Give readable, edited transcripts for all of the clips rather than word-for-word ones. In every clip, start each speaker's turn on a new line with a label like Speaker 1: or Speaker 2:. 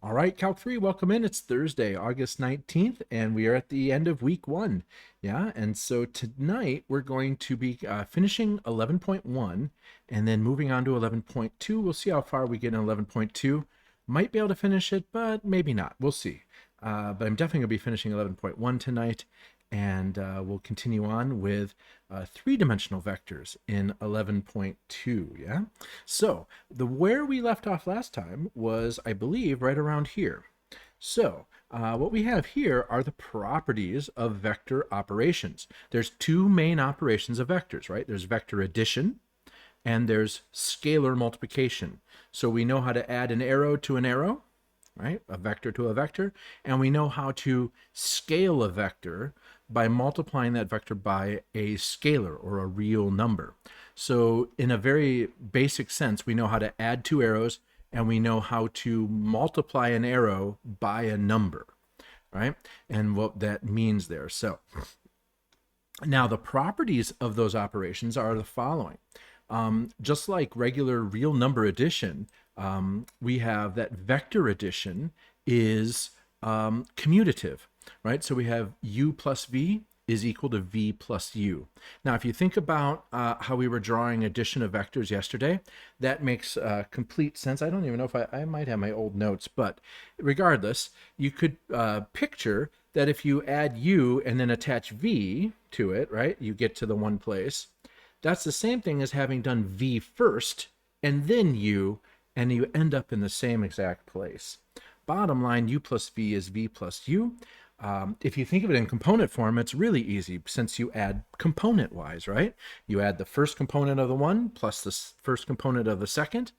Speaker 1: All right, Calc 3, welcome in. It's Thursday, August 19th, and we are at the end of week one. Yeah, and so tonight we're going to be finishing 11.1 and then moving on to 11.2. We'll see how far we get in 11.2. Might be able to finish it, but maybe not. We'll see. But I'm definitely going to be finishing 11.1 tonight, and we'll continue on with three-dimensional vectors in 11.2. Yeah. So where we left off last time was, I believe, right around here. So what we have here are the properties of vector operations. There's two main operations of vectors, right? There's vector addition and there's scalar multiplication. So we know how to add an arrow to an arrow, right? A vector to a vector, and we know how to scale a vector by multiplying that vector by a scalar or a real number. So in a very basic sense, we know how to add two arrows and we know how to multiply an arrow by a number, right? And what that means there. So now the properties of those operations are the following. Just like regular real number addition, we have that vector addition is commutative, right? So we have u plus v is equal to v plus u. Now, if you think about how we were drawing addition of vectors yesterday, that makes complete sense. I don't even know if I might have my old notes, but regardless, you could picture that if you add u and then attach v to it, right, you get to the one place. That's the same thing as having done v first and then u, and you end up in the same exact place. Bottom line, u plus v is v plus u. If you think of it in component form, it's really easy since you add component-wise, right? You add the first component of the one plus the first component of the second,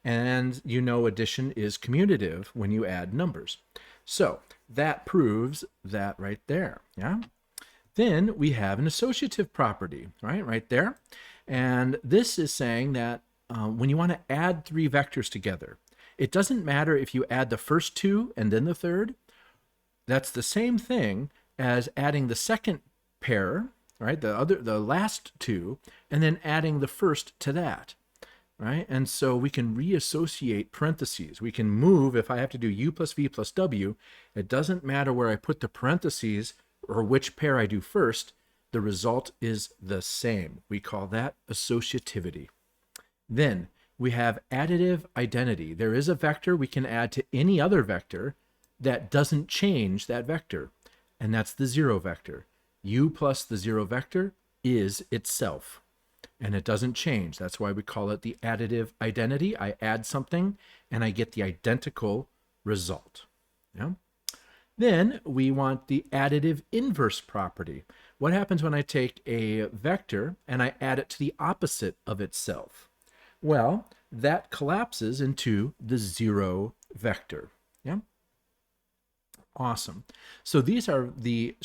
Speaker 1: and you know addition is commutative when you add numbers. So that proves that right there, yeah? Then we have an associative property, right there. And this is saying that when you want to add three vectors together, it doesn't matter if you add the first two and then the third. That's the same thing as adding the second pair, right? The last two, and then adding the first to that, right? And so we can reassociate parentheses. We can move, if I have to do u plus v plus w, it doesn't matter where I put the parentheses or which pair I do first, the result is the same. We call that associativity. Then we have additive identity. There is a vector we can add to any other vector that doesn't change that vector, and that's the zero vector. U plus the zero vector is itself, and it doesn't change. That's why we call it the additive identity. I add something, and I get the identical result. Yeah? Then we want the additive inverse property. What happens when I take a vector and I add it to the opposite of itself? Well, that collapses into the zero vector. Yeah. Awesome. So these are the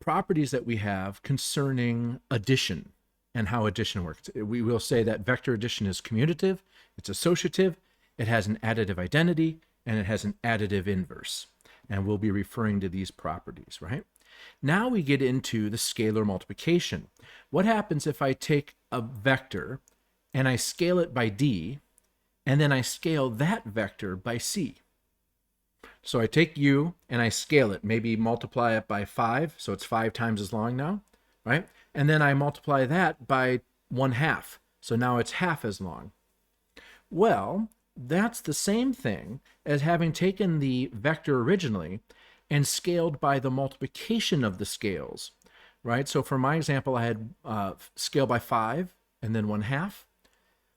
Speaker 1: properties that we have concerning addition and how addition works. We will say that vector addition is commutative, it's associative, it has an additive identity, and it has an additive inverse. And we'll be referring to these properties, right? Now we get into the scalar multiplication. What happens if I take a vector and I scale it by d, and then I scale that vector by c? So I take u and I scale it, maybe multiply it by 5, so it's 5 times as long now, right? And then I multiply that by 1/2, so now it's half as long. Well, that's the same thing as having taken the vector originally and scaled by the multiplication of the scales, right? So for my example, I had scale by 5 and then 1/2.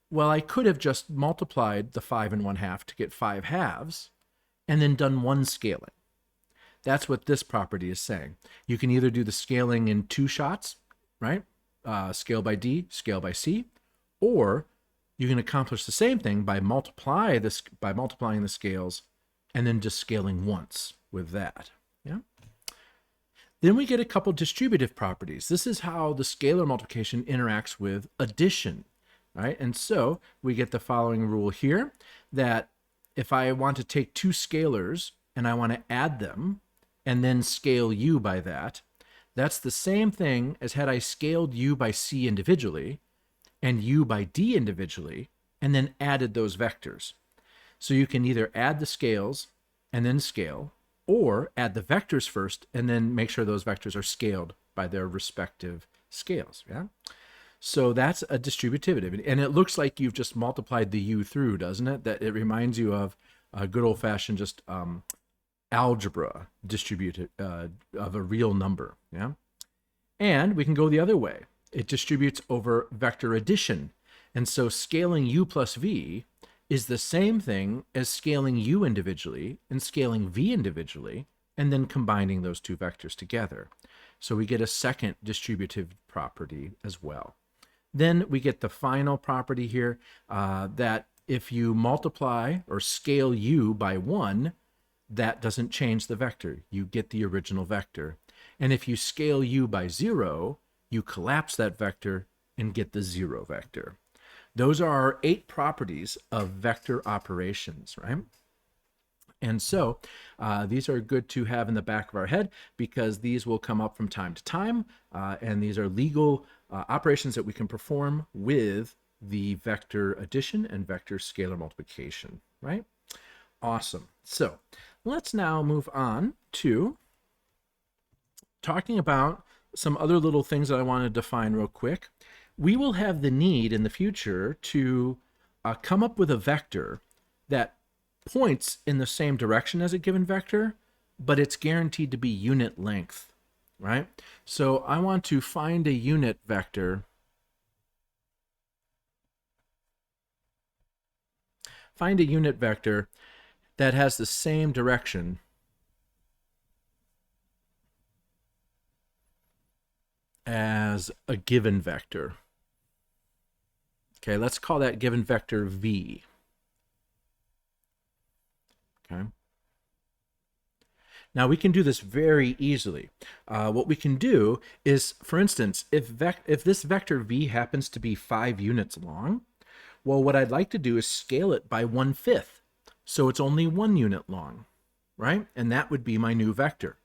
Speaker 1: Well, I could have just multiplied the 5 and 1/2 to get 5 halves and then done one scaling. That's what this property is saying. You can either do the scaling in two shots, right? Scale by d, scale by c, or you can accomplish the same thing by multiplying the scales and then just scaling once with that. Yeah. Then we get a couple distributive properties. This is how the scalar multiplication interacts with addition, right? And so we get the following rule here, that if I want to take two scalars and I want to add them and then scale u by that, that's the same thing as had I scaled u by c individually and u by d individually, and then added those vectors. So you can either add the scales and then scale, or add the vectors first and then make sure those vectors are scaled by their respective scales. Yeah. So that's a distributivity. And it looks like you've just multiplied the u through, doesn't it? That it reminds you of a good old fashioned just algebra distributed of a real number. Yeah. And we can go the other way. It distributes over vector addition. And so scaling u plus v is the same thing as scaling u individually and scaling v individually, and then combining those two vectors together. So we get a second distributive property as well. Then we get the final property here that if you multiply or scale u by 1, that doesn't change the vector. You get the original vector. And if you scale u by 0, you collapse that vector and get the 0 vector. Those are our 8 properties of vector operations, right? And so these are good to have in the back of our head because these will come up from time to time, and these are legal operations that we can perform with the vector addition and vector scalar multiplication, right? Awesome. So let's now move on to talking about some other little things that I want to define real quick. We will have the need in the future to come up with a vector that points in the same direction as a given vector, but it's guaranteed to be unit length, right? So I want to find a unit vector. Find a unit vector that has the same direction as a given vector. Okay, let's call that given vector v. Okay. Now we can do this very easily. What we can do is, for instance, if this vector v happens to be 5 units long, well, what I'd like to do is scale it by 1/5. So it's only 1 unit long, right? And that would be my new vector.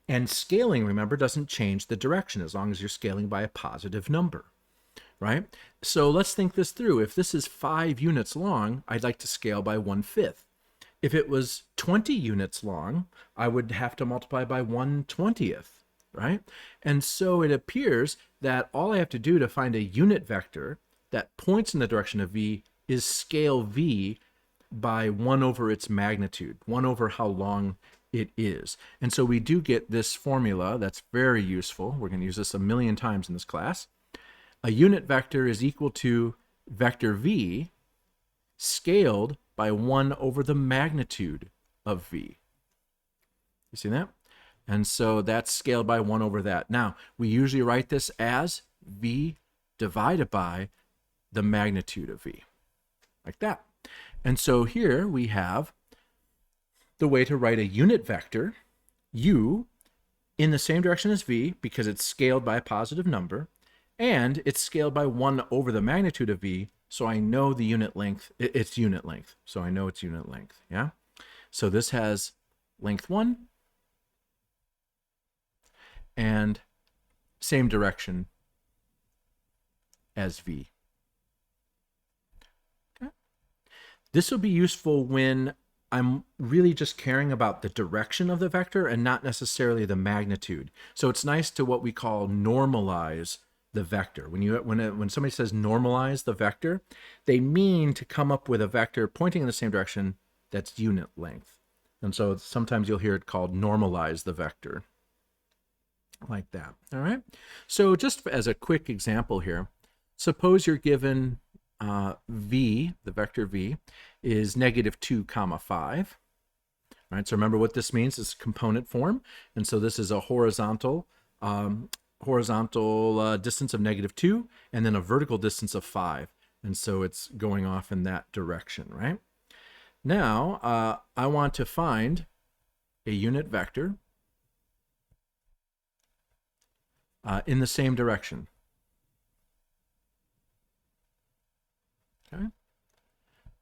Speaker 1: And scaling, remember, doesn't change the direction as long as you're scaling by a positive number, right? So let's think this through. If this is 5 units long, I'd like to scale by 1/5. If it was 20 units long, I would have to multiply by 1/20th, right? And so it appears that all I have to do to find a unit vector that points in the direction of v is scale v by 1 over its magnitude, 1 over how long it is. And so we do get this formula that's very useful. We're going to use this a million times in this class. A unit vector is equal to vector v scaled by 1 over the magnitude of v. You see that? And so that's scaled by 1 over that. Now, we usually write this as v divided by the magnitude of v, like that. And so here we have the way to write a unit vector, u, in the same direction as v, because it's scaled by a positive number, and it's scaled by 1 over the magnitude of v, so I know the unit length, it's unit length. So I know it's unit length, yeah? So this has length 1 and same direction as v. Okay. This will be useful when I'm really just caring about the direction of the vector and not necessarily the magnitude. So it's nice to what we call normalize the vector. When somebody says normalize the vector, they mean to come up with a vector pointing in the same direction that's unit length. And so sometimes you'll hear it called normalize the vector, like that. All right. So just as a quick example here, suppose you're given v, the vector v, is -2, 5. All right. So remember what this means is component form, and so this is a horizontal distance of -2 and then a vertical distance of 5, and so it's going off in that direction, right? Now I want to find a unit vector in the same direction. Okay,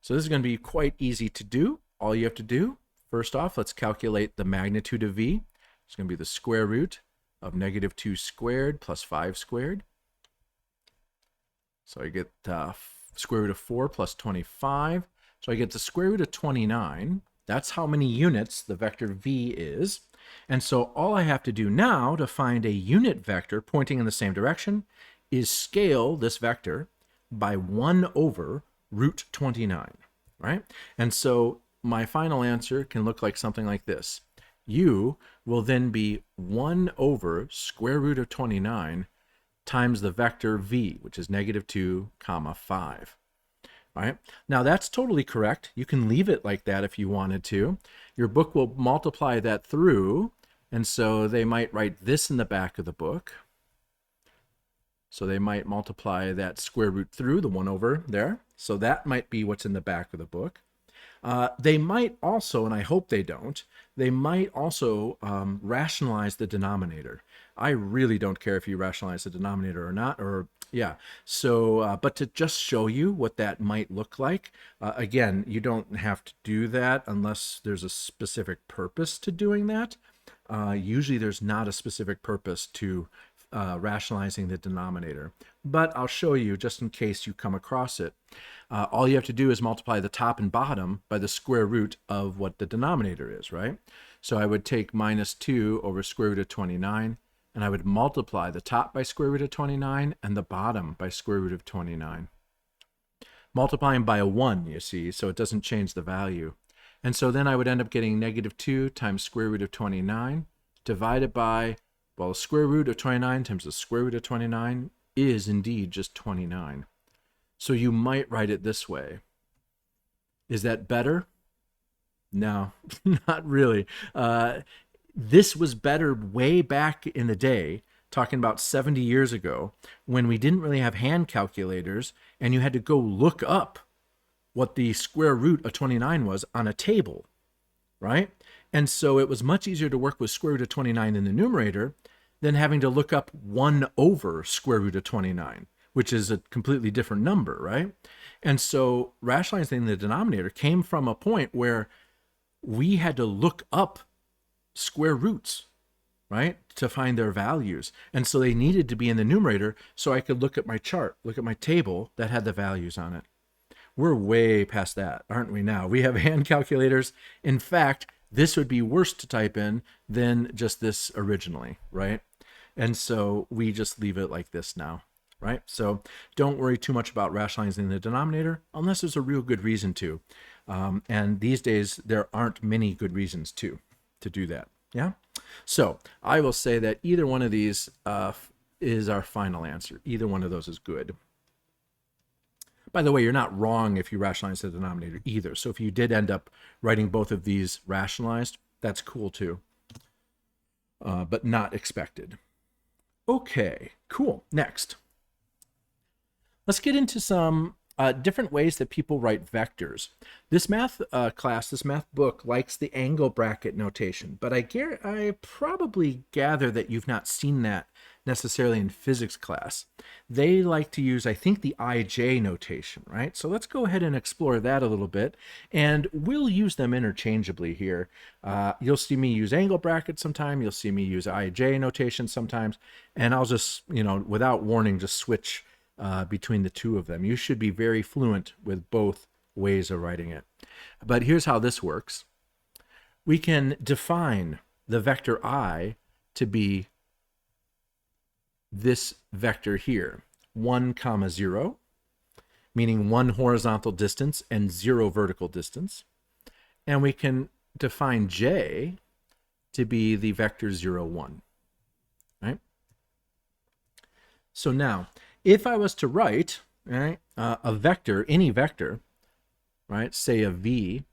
Speaker 1: so this is going to be quite easy to do. All you have to do, first off, let's calculate the magnitude of v. It's going to be the square root of -2 squared plus 5 squared. So I get square root of 4 plus 25 So I get the square root of 29. That's how many units the vector v is. And so all I have to do now to find a unit vector pointing in the same direction is scale this vector by 1 over root 29, right? And so my final answer can look like something like this. U will then be 1 over square root of 29 times the vector v, which is negative 2 comma 5. All right. Now that's totally correct. You can leave it like that if you wanted to. Your book will multiply that through, and so they might write this in the back of the book. So they might multiply that square root through the 1 over there. So that might be what's in the back of the book. They might also, and I hope they don't, they might also rationalize the denominator. I really don't care if you rationalize the denominator or not, or yeah. So, but to just show you what that might look like, again, you don't have to do that unless there's a specific purpose to doing that. Usually there's not a specific purpose to rationalizing the denominator, but I'll show you just in case you come across it. All you have to do is multiply the top and bottom by the square root of what the denominator is, right? So I would take minus 2 over square root of 29, and I would multiply the top by square root of 29 and the bottom by square root of 29. Multiplying by a 1, you see, so it doesn't change the value. And so then I would end up getting negative 2 times square root of 29 divided by, well, the square root of 29 times the square root of 29 is indeed just 29. So you might write it this way. Is that better? No, not really. This was better way back in the day, talking about 70 years ago, when we didn't really have hand calculators and you had to go look up what the square root of 29 was on a table, right? And so it was much easier to work with square root of 29 in the numerator than having to look up 1 over square root of 29, which is a completely different number, right? And so rationalizing the denominator came from a point where we had to look up square roots, right, to find their values. And so they needed to be in the numerator so I could look at my chart, look at my table that had the values on it. We're way past that, aren't we now? We have hand calculators. In fact, this would be worse to type in than just this originally, right? And so we just leave it like this now, right? So don't worry too much about rationalizing the denominator unless there's a real good reason to. And these days, there aren't many good reasons to do that, yeah? So I will say that either one of these is our final answer. Either one of those is good. By the way, you're not wrong if you rationalize the denominator either. So if you did end up writing both of these rationalized, that's cool too, but not expected. Okay, cool. Next, let's get into some different ways that people write vectors. This math class, this math book likes the angle bracket notation, but I probably gather that you've not seen that necessarily in physics class. They like to use, I think, the IJ notation, right? So let's go ahead and explore that a little bit, and we'll use them interchangeably here. You'll see me use angle brackets sometime, you'll see me use IJ notation sometimes, and I'll just, without warning, just switch between the two of them. You should be very fluent with both ways of writing it. But here's how this works. We can define the vector I to be this vector here, 1, 0, meaning 1 horizontal distance and 0 vertical distance. And we can define j to be the vector 0, 1, right? So now, if I was to write, right, a vector, any vector, right, say a v,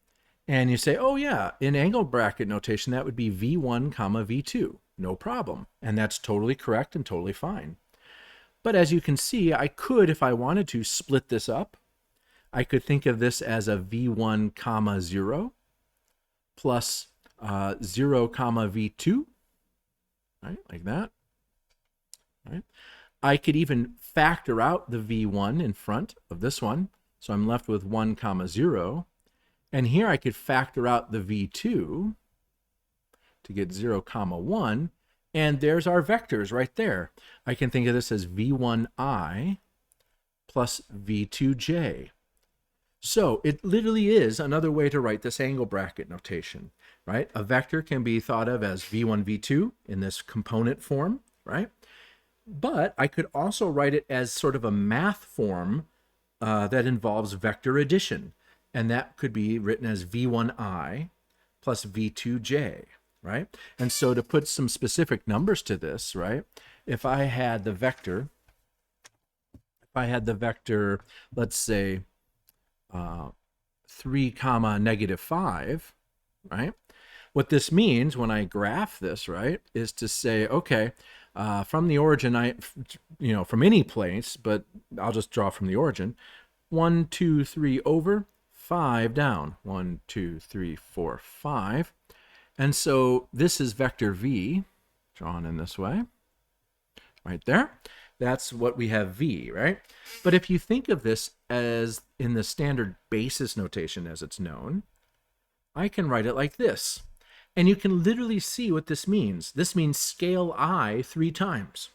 Speaker 1: and you say, oh yeah, in angle bracket notation, that would be v1, v2. No problem. And that's totally correct and totally fine. But as you can see, I could, if I wanted to, split this up. I could think of this as a v1, 0 plus 0, v2, right, like that. Right. I could even factor out the v1 in front of this one. So I'm left with 1, 0. And here I could factor out the v2 to get 0, 1. And there's our vectors right there. I can think of this as v1i plus v2j. So it literally is another way to write this angle bracket notation, right? A vector can be thought of as v1, v2 in this component form, right? But I could also write it as sort of a math form that involves vector addition. And that could be written as v1i plus v2j, right? And so to put some specific numbers to this, right? If I had the vector, let's say 3 comma negative 5, right? What this means when I graph this, right, is to say, okay, from the origin, from any place, but I'll just draw from the origin, 1, 2, 3 over, 5 down, 1, 2, 3, 4, 5. And so this is vector v, drawn in this way, right there. That's what we have v, right? But if you think of this as in the standard basis notation as it's known, I can write it like this. And you can literally see what this means. This means scale I 3 times,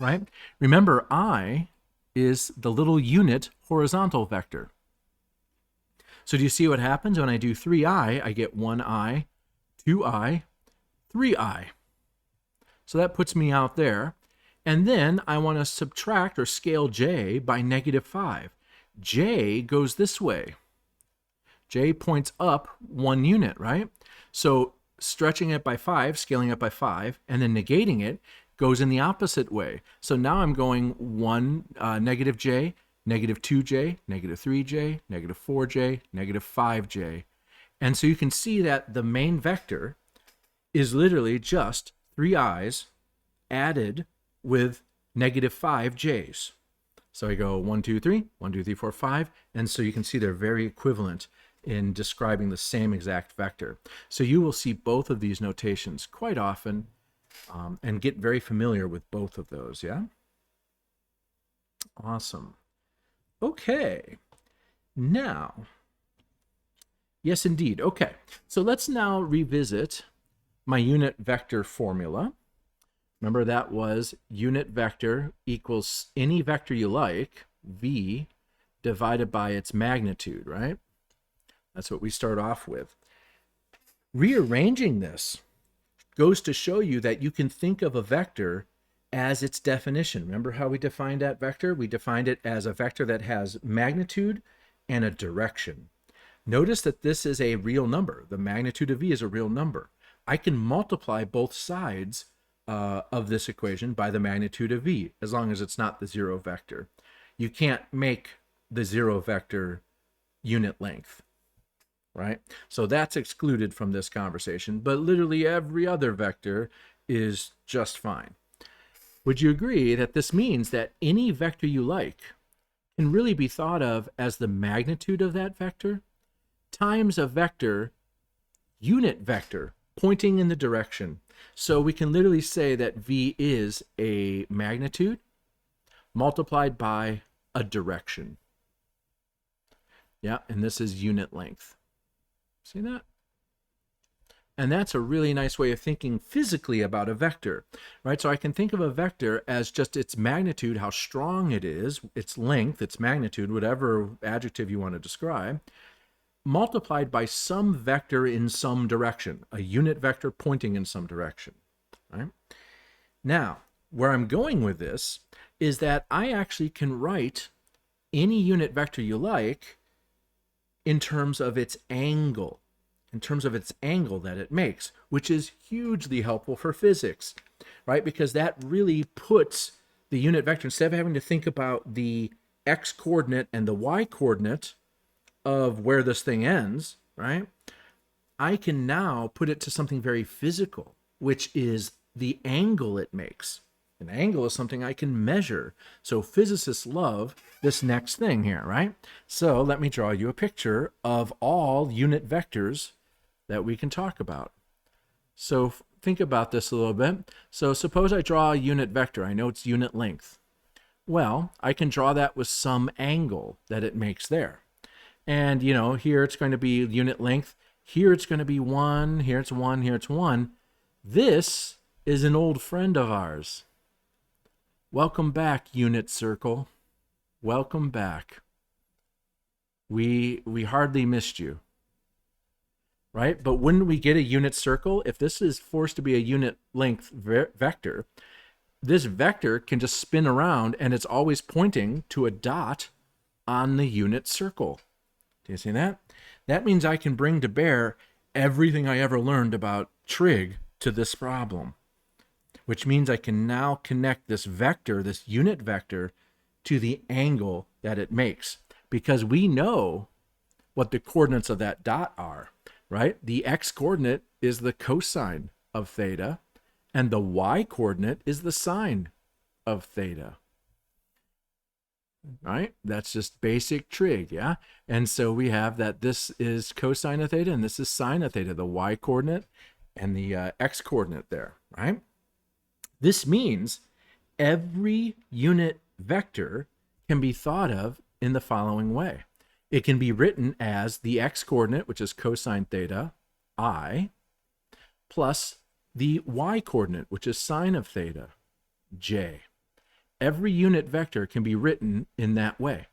Speaker 1: right? Remember, I is the little unit horizontal vector. So do you see what happens when I do 3i? I get 1i, 2i, 3i. So that puts me out there. And then I want to subtract or scale j by negative 5. J goes this way. J points up 1 unit, right? So stretching it by 5, scaling it by 5, and then negating it goes in the opposite way. So now I'm going 1 negative j, negative 2j, negative 3j, negative 4j, negative 5j. And so you can see that the main vector is literally just 3 i's added with negative 5 j's. So I go 1, 2, 3, 1, 2, 3, 4, 5. And so you can see they're very equivalent in describing the same exact vector. So you will see both of these notations quite often and get very familiar with both of those, yeah? Awesome. Okay. Now, yes, indeed. Okay. So let's now revisit my unit vector formula. Remember, that was unit vector equals any vector you like, v, divided by its magnitude, right? That's what we start off with. Rearranging this goes to show you that you can think of a vector as its definition. Remember how we defined that vector? We defined it as a vector that has magnitude and a direction. Notice that this is a real number. The magnitude of v is a real number. I can multiply both sides of this equation by the magnitude of v, as long as it's not the 0 vector. You can't make the 0 vector unit length, right? So that's excluded from this conversation, but literally every other vector is just fine. Would you agree that this means that any vector you like can really be thought of as the magnitude of that vector times a vector, unit vector, pointing in the direction? So we can literally say that v is a magnitude multiplied by a direction. Yeah, and this is unit length. See that? And that's a really nice way of thinking physically about a vector, right? So I can think of a vector as just its magnitude, how strong it is, its length, its magnitude, whatever adjective you want to describe, multiplied by some vector in some direction, a unit vector pointing in some direction, right? Now, where I'm going with this is that I actually can write any unit vector you like in terms of its angle, that it makes, which is hugely helpful for physics, right? Because that really puts the unit vector, instead of having to think about the x coordinate and the y coordinate of where this thing ends, right? I can now put it to something very physical, which is the angle it makes. An angle is something I can measure. So physicists love this next thing here, right? So let me draw you a picture of all unit vectors that we can talk about. So think about this a little bit. So suppose I draw a unit vector. I know it's unit length. Well, I can draw that with some angle that it makes there. And, here it's going to be unit length. Here it's going to be 1. Here it's 1. Here it's 1. This is an old friend of ours. Welcome back, unit circle. Welcome back. we hardly missed you, right? But when we get a unit circle, if this is forced to be a unit length vector, this vector can just spin around and it's always pointing to a dot on the unit circle. Do you see that? That means I can bring to bear everything I ever learned about trig to this problem, which means I can now connect this vector, this unit vector, to the angle that it makes, because we know what the coordinates of that dot are, right? The x coordinate is the cosine of theta, and the y coordinate is the sine of theta. Right? That's just basic trig, yeah? And so we have that this is cosine of theta and this is sine of theta, the y coordinate and the x coordinate there, right? This means every unit vector can be thought of in the following way. It can be written as the x coordinate, which is cosine theta, I, plus the y coordinate, which is sine of theta, j. Every unit vector can be written in that way.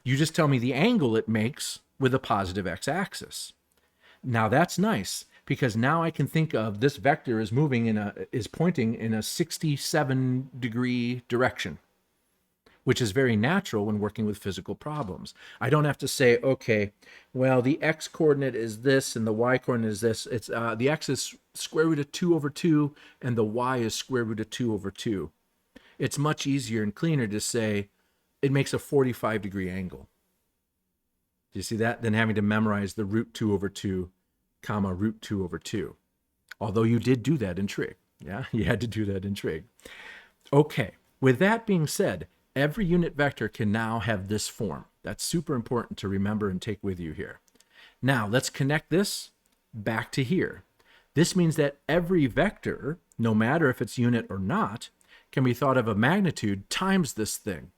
Speaker 1: You just tell me the angle it makes with a positive x-axis. Now that's nice, because now I can think of this vector as pointing in a 67-degree direction, which is very natural when working with physical problems. I don't have to say, okay, well, the x coordinate is this and the y coordinate is this. It's the x is square root of 2 over 2 and the y is square root of 2 over 2. It's much easier and cleaner to say it makes a 45-degree angle. Do you see that? Than having to memorize the root 2 over 2, comma, root 2 over 2. Although you did do that in trig. Yeah, you had to do that in trig. Okay, with that being said, every unit vector can now have this form. That's super important to remember and take with you here. Now, let's connect this back to here. This means that every vector, no matter if it's unit or not, can be thought of a magnitude times this thing.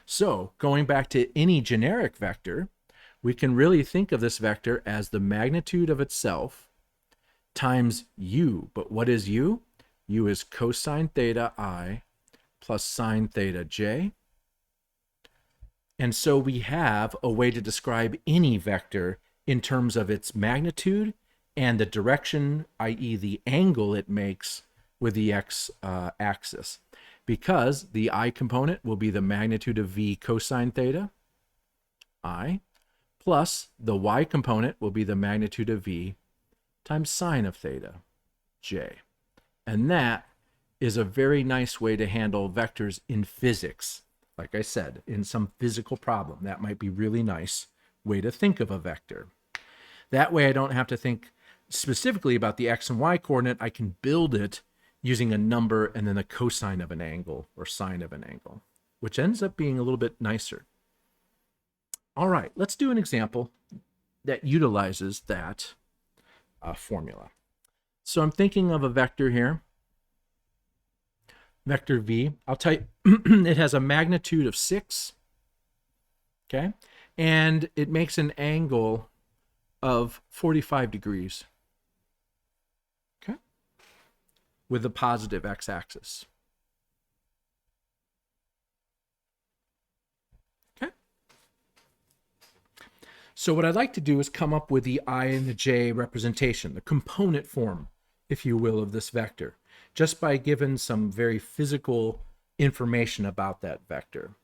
Speaker 1: So, going back to any generic vector, we can really think of this vector as the magnitude of itself times u. But what is u? U is cosine theta I plus sine theta j. And so we have a way to describe any vector in terms of its magnitude and the direction, i.e. the angle it makes with the x-axis, because the I component will be the magnitude of v cosine theta, I, plus the y component will be the magnitude of v times sine of theta, j. And that is a very nice way to handle vectors in physics. Like I said, in some physical problem, that might be a really nice way to think of a vector. That way I don't have to think specifically about the x and y coordinate. I can build it using a number and then the cosine of an angle or sine of an angle, which ends up being a little bit nicer. All right, let's do an example that utilizes that formula. So I'm thinking of a vector here, vector v. I'll tell you, it has a magnitude of 6, okay? And it makes an angle of 45 degrees. With the positive x-axis. Okay. So what I'd like to do is come up with the I and the j representation, the component form, if you will, of this vector, just by giving some very physical information about that vector.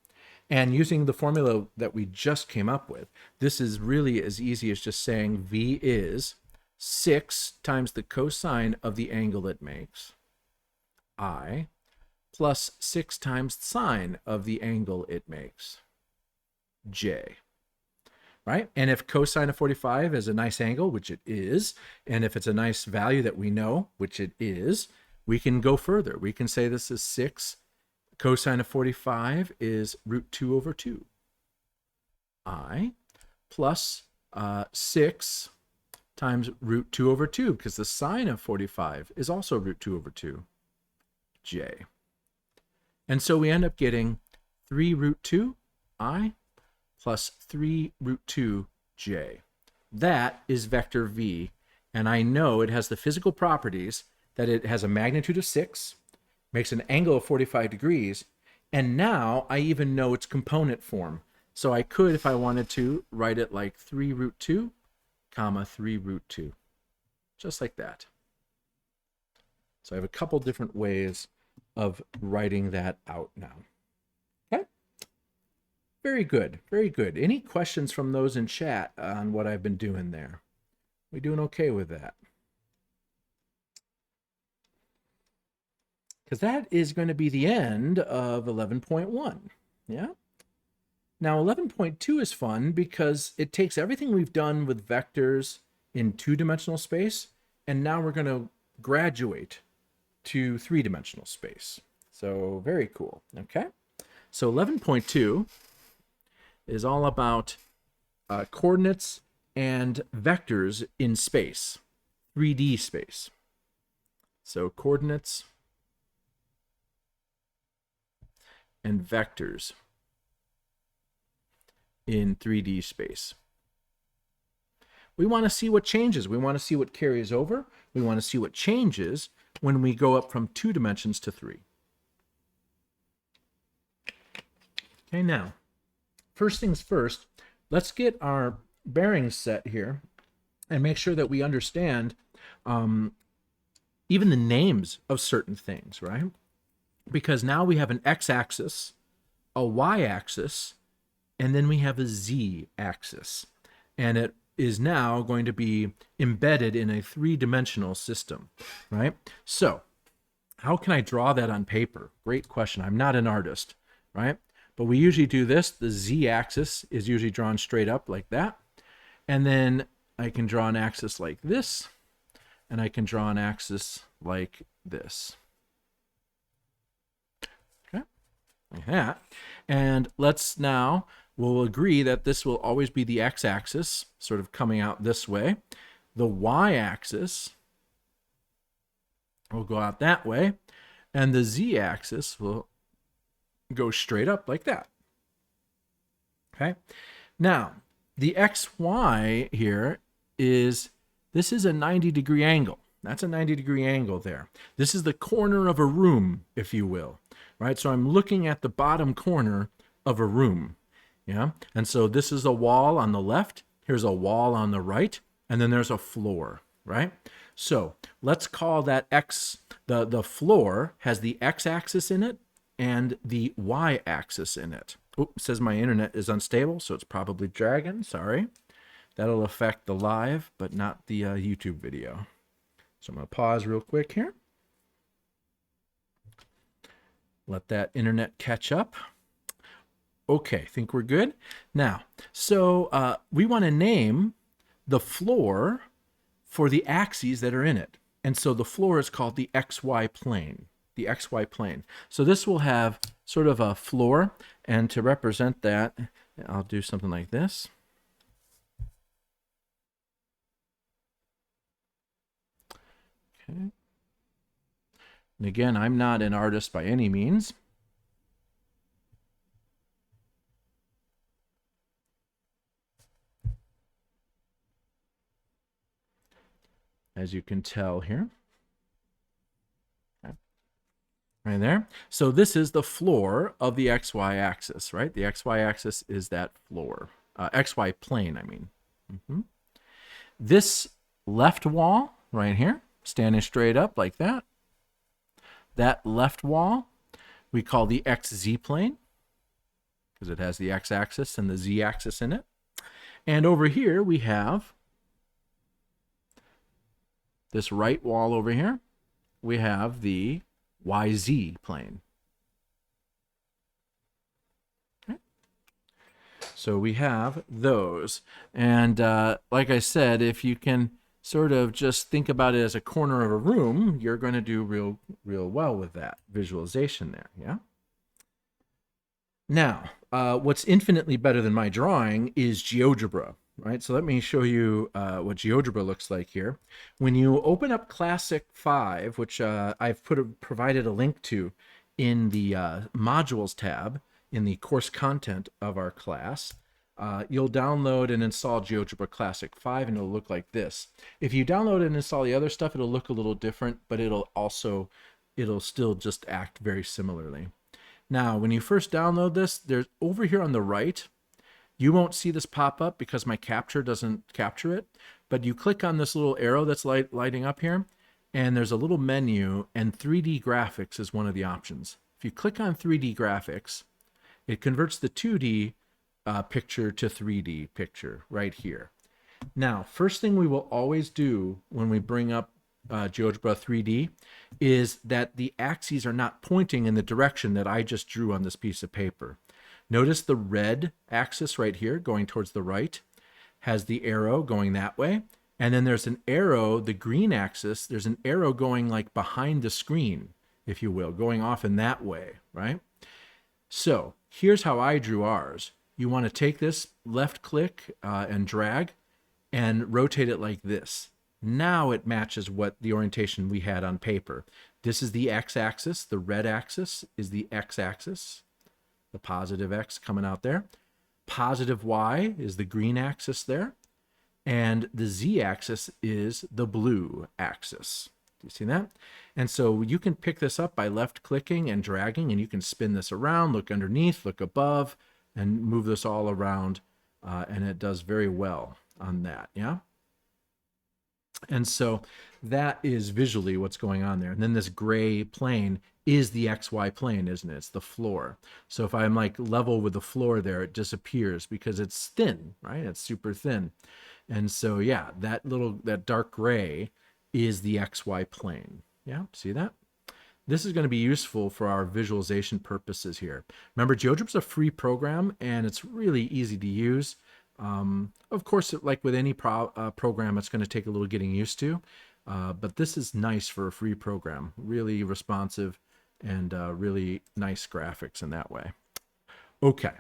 Speaker 1: And using the formula that we just came up with, this is really as easy as just saying v is 6 times the cosine of the angle it makes, I, plus 6 times sine of the angle it makes, j. Right? And if cosine of 45 is a nice angle, which it is, and if it's a nice value that we know, which it is, we can go further. We can say this is 6. Cosine of 45 is root 2 over 2. I plus 6 times root 2 over 2, because the sine of 45 is also root 2 over 2. J. And so we end up getting 3 root 2 I plus 3 root 2 j. That is vector v, and I know it has the physical properties that it has a magnitude of 6, makes an angle of 45 degrees, and now I even know its component form. So I could, if I wanted to, write it like 3 root 2, comma 3 root 2, just like that. So I have a couple different ways of writing that out now. Okay. Very good. Very good. Any questions from those in chat on what I've been doing there? We doing okay with that? Because that is going to be the end of 11.1. Yeah. Now 11.2 is fun because it takes everything we've done with vectors in 2-dimensional space, and now we're going to graduate to 3-dimensional space. So very cool. Okay. So 11.2 is all about coordinates and vectors in space, 3D space. So coordinates and vectors in 3D space. We want to see what changes. We want to see what carries over. We want to see what changes when we go up from 2 dimensions to 3. Okay, now, first things first, let's get our bearings set here and make sure that we understand even the names of certain things, right? Because now we have an x-axis, a y-axis, and then we have a z-axis. And it is now going to be embedded in a 3-dimensional system, right? So how can I draw that on paper? Great question. I'm not an artist, right? But we usually do this. The z-axis is usually drawn straight up like that. And then I can draw an axis like this, and I can draw an axis like this. Okay, like that. And let's now, we'll agree that this will always be the x-axis, sort of coming out this way. The y-axis will go out that way, and the z-axis will go straight up like that. Okay, now the xy here is, this is a 90-degree angle. That's a 90-degree angle there. This is the corner of a room, if you will, right? So I'm looking at the bottom corner of a room, yeah? And so this is a wall on the left, here's a wall on the right, and then there's a floor, right? So let's call that x, the floor has the x-axis in it and the y-axis in it. Oops, it says my internet is unstable, so it's probably dragging, sorry. That'll affect the live, but not the YouTube video. So I'm going to pause real quick here. Let that internet catch up. Okay, I think we're good. Now, so we want to name the floor for the axes that are in it. And so the floor is called the XY plane. The XY plane. So this will have sort of a floor, and to represent that, I'll do something like this. Okay. And again, I'm not an artist by any means. As you can tell here. Okay. Right there. So this is the floor of the XY axis, right? The XY axis is that floor. XY plane, I mean. This left wall right here, standing straight up like that. That left wall we call the XZ plane because it has the x-axis and the z-axis in it. And over here we have this right wall over here. We have the YZ plane. Okay. So we have those. And like I said, if you can sort of just think about it as a corner of a room, you're going to do real well with that visualization there, yeah? Now, what's infinitely better than my drawing is GeoGebra, right? So let me show you what GeoGebra looks like here. When you open up Classic 5, which I've provided a link to in the modules tab in the course content of our class, you'll download and install GeoGebra Classic 5, and it'll look like this. If you download and install the other stuff, it'll look a little different, but it'll still just act very similarly. Now, when you first download this, there's over here on the right, You won't see this pop up because my capture doesn't capture it, but you click on this little arrow that's lighting up here, and there's a little menu, and 3D graphics is one of the options. If you click on 3D graphics, it converts the 2D picture to 3D picture right here. Now, first thing we will always do when we bring up GeoGebra 3D is that the axes are not pointing in the direction that I just drew on this piece of paper. Notice the red axis right here going towards the right has the arrow going that way. And then there's an arrow, the green axis, there's an arrow going like behind the screen, if you will, going off in that way, right? So here's how I drew ours. You want to take this left click and drag and rotate it like this. Now it matches what the orientation we had on paper. This is the x-axis. The red axis is the x-axis, the positive x coming out there. Positive y is the green axis there. And the z-axis is the blue axis. Do you see that? And so you can pick this up by left clicking and dragging, and you can spin this around, look underneath, look above, and move this all around. And it does very well on that, yeah? And so that is visually what's going on there. And then this gray plane is the XY plane, isn't it? It's the floor. So if I'm like level with the floor there, it disappears because it's thin, right? It's super thin. And so, yeah, that dark gray is the XY plane. Yeah, see that? This is going to be useful for our visualization purposes here. Remember, GeoGebra is a free program, and it's really easy to use. Of course, like with any program, it's going to take a little getting used to, but this is nice for a free program. Really responsive and really nice graphics in that way. Okay,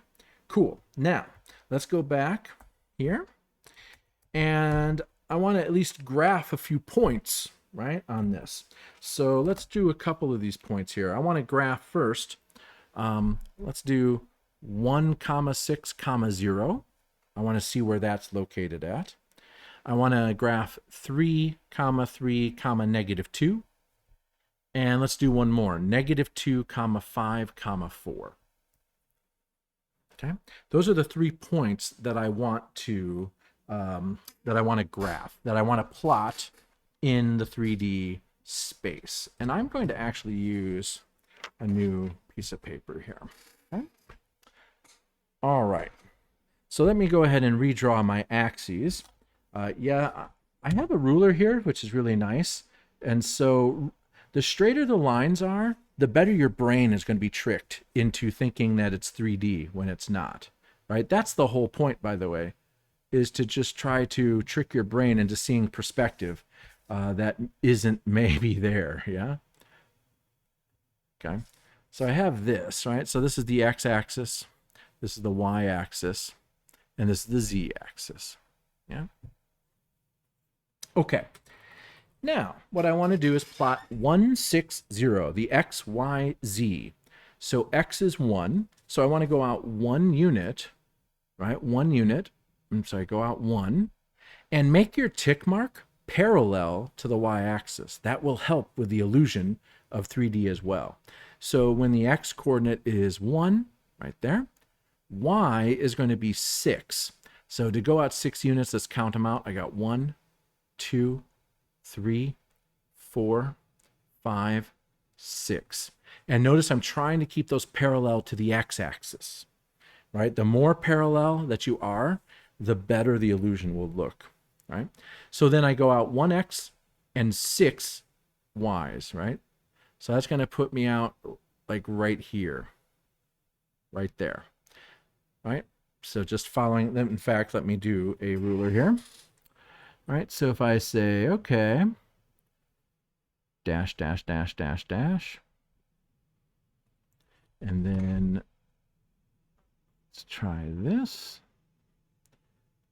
Speaker 1: cool. Now, let's go back here. And I want to at least graph a few points, right, on this. So let's do a couple of these points here. I want to graph first. Let's do 1, 6, 0. I want to see where that's located at. I want to graph 3, 3, -2. And let's do one more, -2, 5, 4. Okay, those are the 3 points that I want to graph, that I want to plot in the 3D space. And I'm going to actually use a new piece of paper here. Okay. All right. So let me go ahead and redraw my axes. Yeah, I have a ruler here, which is really nice. And so the straighter the lines are, the better your brain is going to be tricked into thinking that it's 3D when it's not, right? That's the whole point, by the way, is to just try to trick your brain into seeing perspective that isn't maybe there, yeah? Okay, so I have this, right? So this is the x-axis, this is the y-axis, and this is the z-axis, yeah? Okay, now what I want to do is plot 1, 6, 0, the x, y, z. So x is 1, so I want to go out 1 unit, right? 1 unit. I'm sorry, go out 1, and make your tick mark parallel to the y-axis. That will help with the illusion of 3D as well. So when the x coordinate is 1, right there, y is going to be 6. So to go out 6 units, let's count them out. I got 1, 2, 3, 4, 5, 6. And notice I'm trying to keep those parallel to the x-axis, right? The more parallel that you are, the better the illusion will look, right? So then I go out 1x and 6 y's, right? So that's going to put me out like right here, right there, right? So just following them. In fact, let me do a ruler here, right? So if I say, okay, dash, dash, dash, dash, dash, and then let's try this.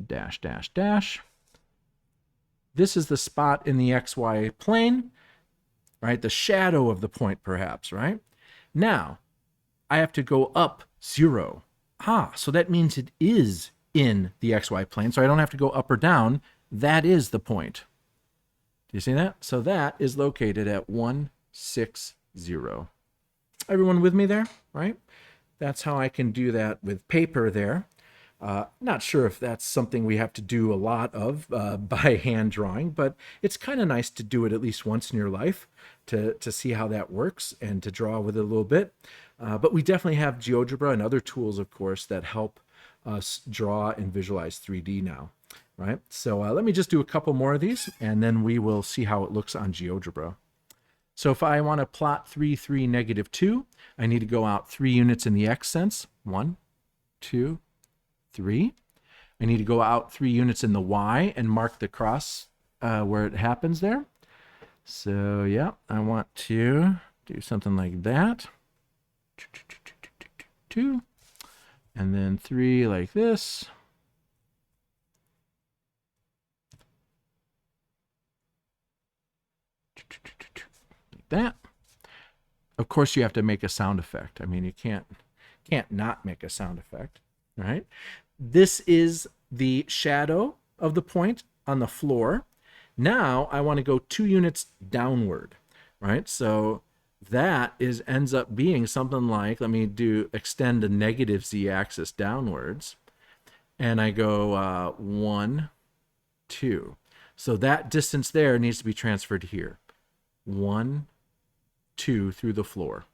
Speaker 1: Dash, dash, dash. This is the spot in the XY plane, right? The shadow of the point, perhaps, right? Now, I have to go up 0. So that means it is in the XY plane, so I don't have to go up or down. That is the point. Do you see that? So that is located at 1, 6, 0. Everyone with me there, right? That's how I can do that with paper there. Not sure if that's something we have to do a lot of by hand drawing, but it's kind of nice to do it at least once in your life to see how that works and to draw with it a little bit. But we definitely have GeoGebra and other tools, of course, that help us draw and visualize 3D now, right? So let me just do a couple more of these, and then we will see how it looks on GeoGebra. So if I want to plot 3, 3, -2, I need to go out 3 units in the x sense. 1, 2, 3. I need to go out 3 units in the y and mark the cross where it happens there. So yeah, I want to do something like that. 2, and then 3 like this. Like that. Of course, you have to make a sound effect. I mean, you can't not make a sound effect, right? This is the shadow of the point on the floor. Now I want to go 2 units downward, right? So that ends up being something like, let me extend the negative z-axis downwards, and I go 1, 2. So that distance there needs to be transferred here. 1, 2 through the floor.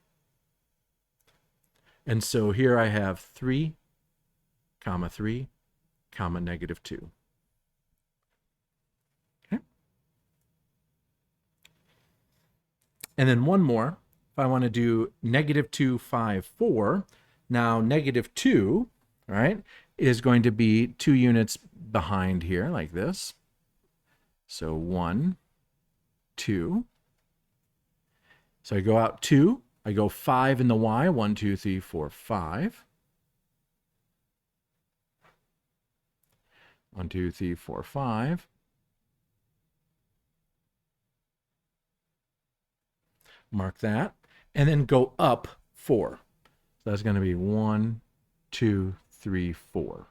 Speaker 1: And so here I have 3, comma 3, comma -2. Okay. And then one more. If I want to do -2, 5, 4, now -2, right, is going to be 2 units behind here like this. So 1, 2. So I go out 2. I go 5 in the y. 1, 2, 3, 4, 5. 1, 2, 3, 4, 5. Mark that. And then go up 4. So that's going to be 1, 2, 3, 4.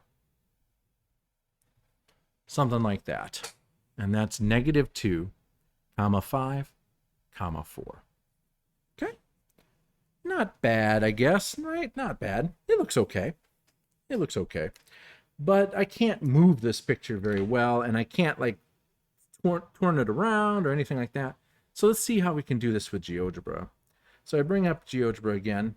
Speaker 1: Something like that. And that's -2, comma 5, comma 4. Okay. Not bad, I guess, right? Not bad. It looks okay. It looks okay. But I can't move this picture very well, and I can't like turn it around or anything like that. So let's see how we can do this with GeoGebra. So I bring up GeoGebra again,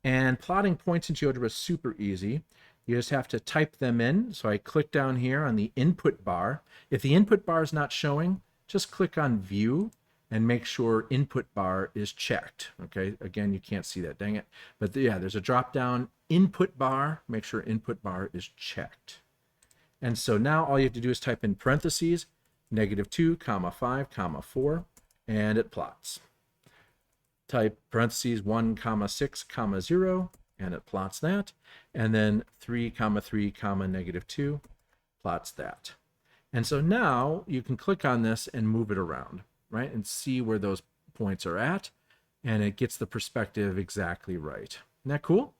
Speaker 1: and plotting points in GeoGebra is super easy. You just have to type them in. So I click down here on the input bar. If the input bar is not showing, just click on view and make sure input bar is checked. Okay, again, you can't see that, dang it. But yeah, there's a drop down input bar. Make sure input bar is checked. And so now all you have to do is type in parentheses, -2, comma 5, comma 4, and it plots. Type parentheses 1, comma 6, comma 0, and it plots that. And then 3, comma 3, comma -2, plots that. And so now you can click on this and move it around, right? And see where those points are at. And it gets the perspective exactly right. Isn't that cool?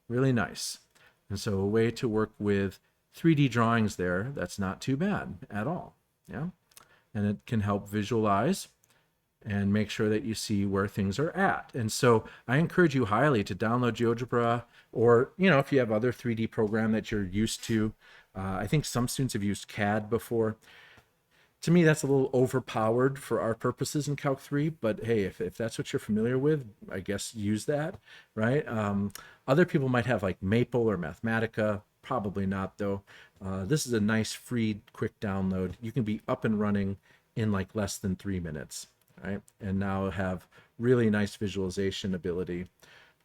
Speaker 1: Really nice. And so a way to work with 3D drawings there, that's not too bad at all. Yeah. And it can help visualize and make sure that you see where things are at. And so I encourage you highly to download GeoGebra, or, you know, if you have other 3D program that you're used to. I think some students have used CAD before. To me, that's a little overpowered for our purposes in Calc 3, but hey, if that's what you're familiar with, I guess use that, right? Other people might have like Maple or Mathematica, probably not though. This is a nice free quick download. You can be up and running in like less than 3 minutes, right? And now have really nice visualization ability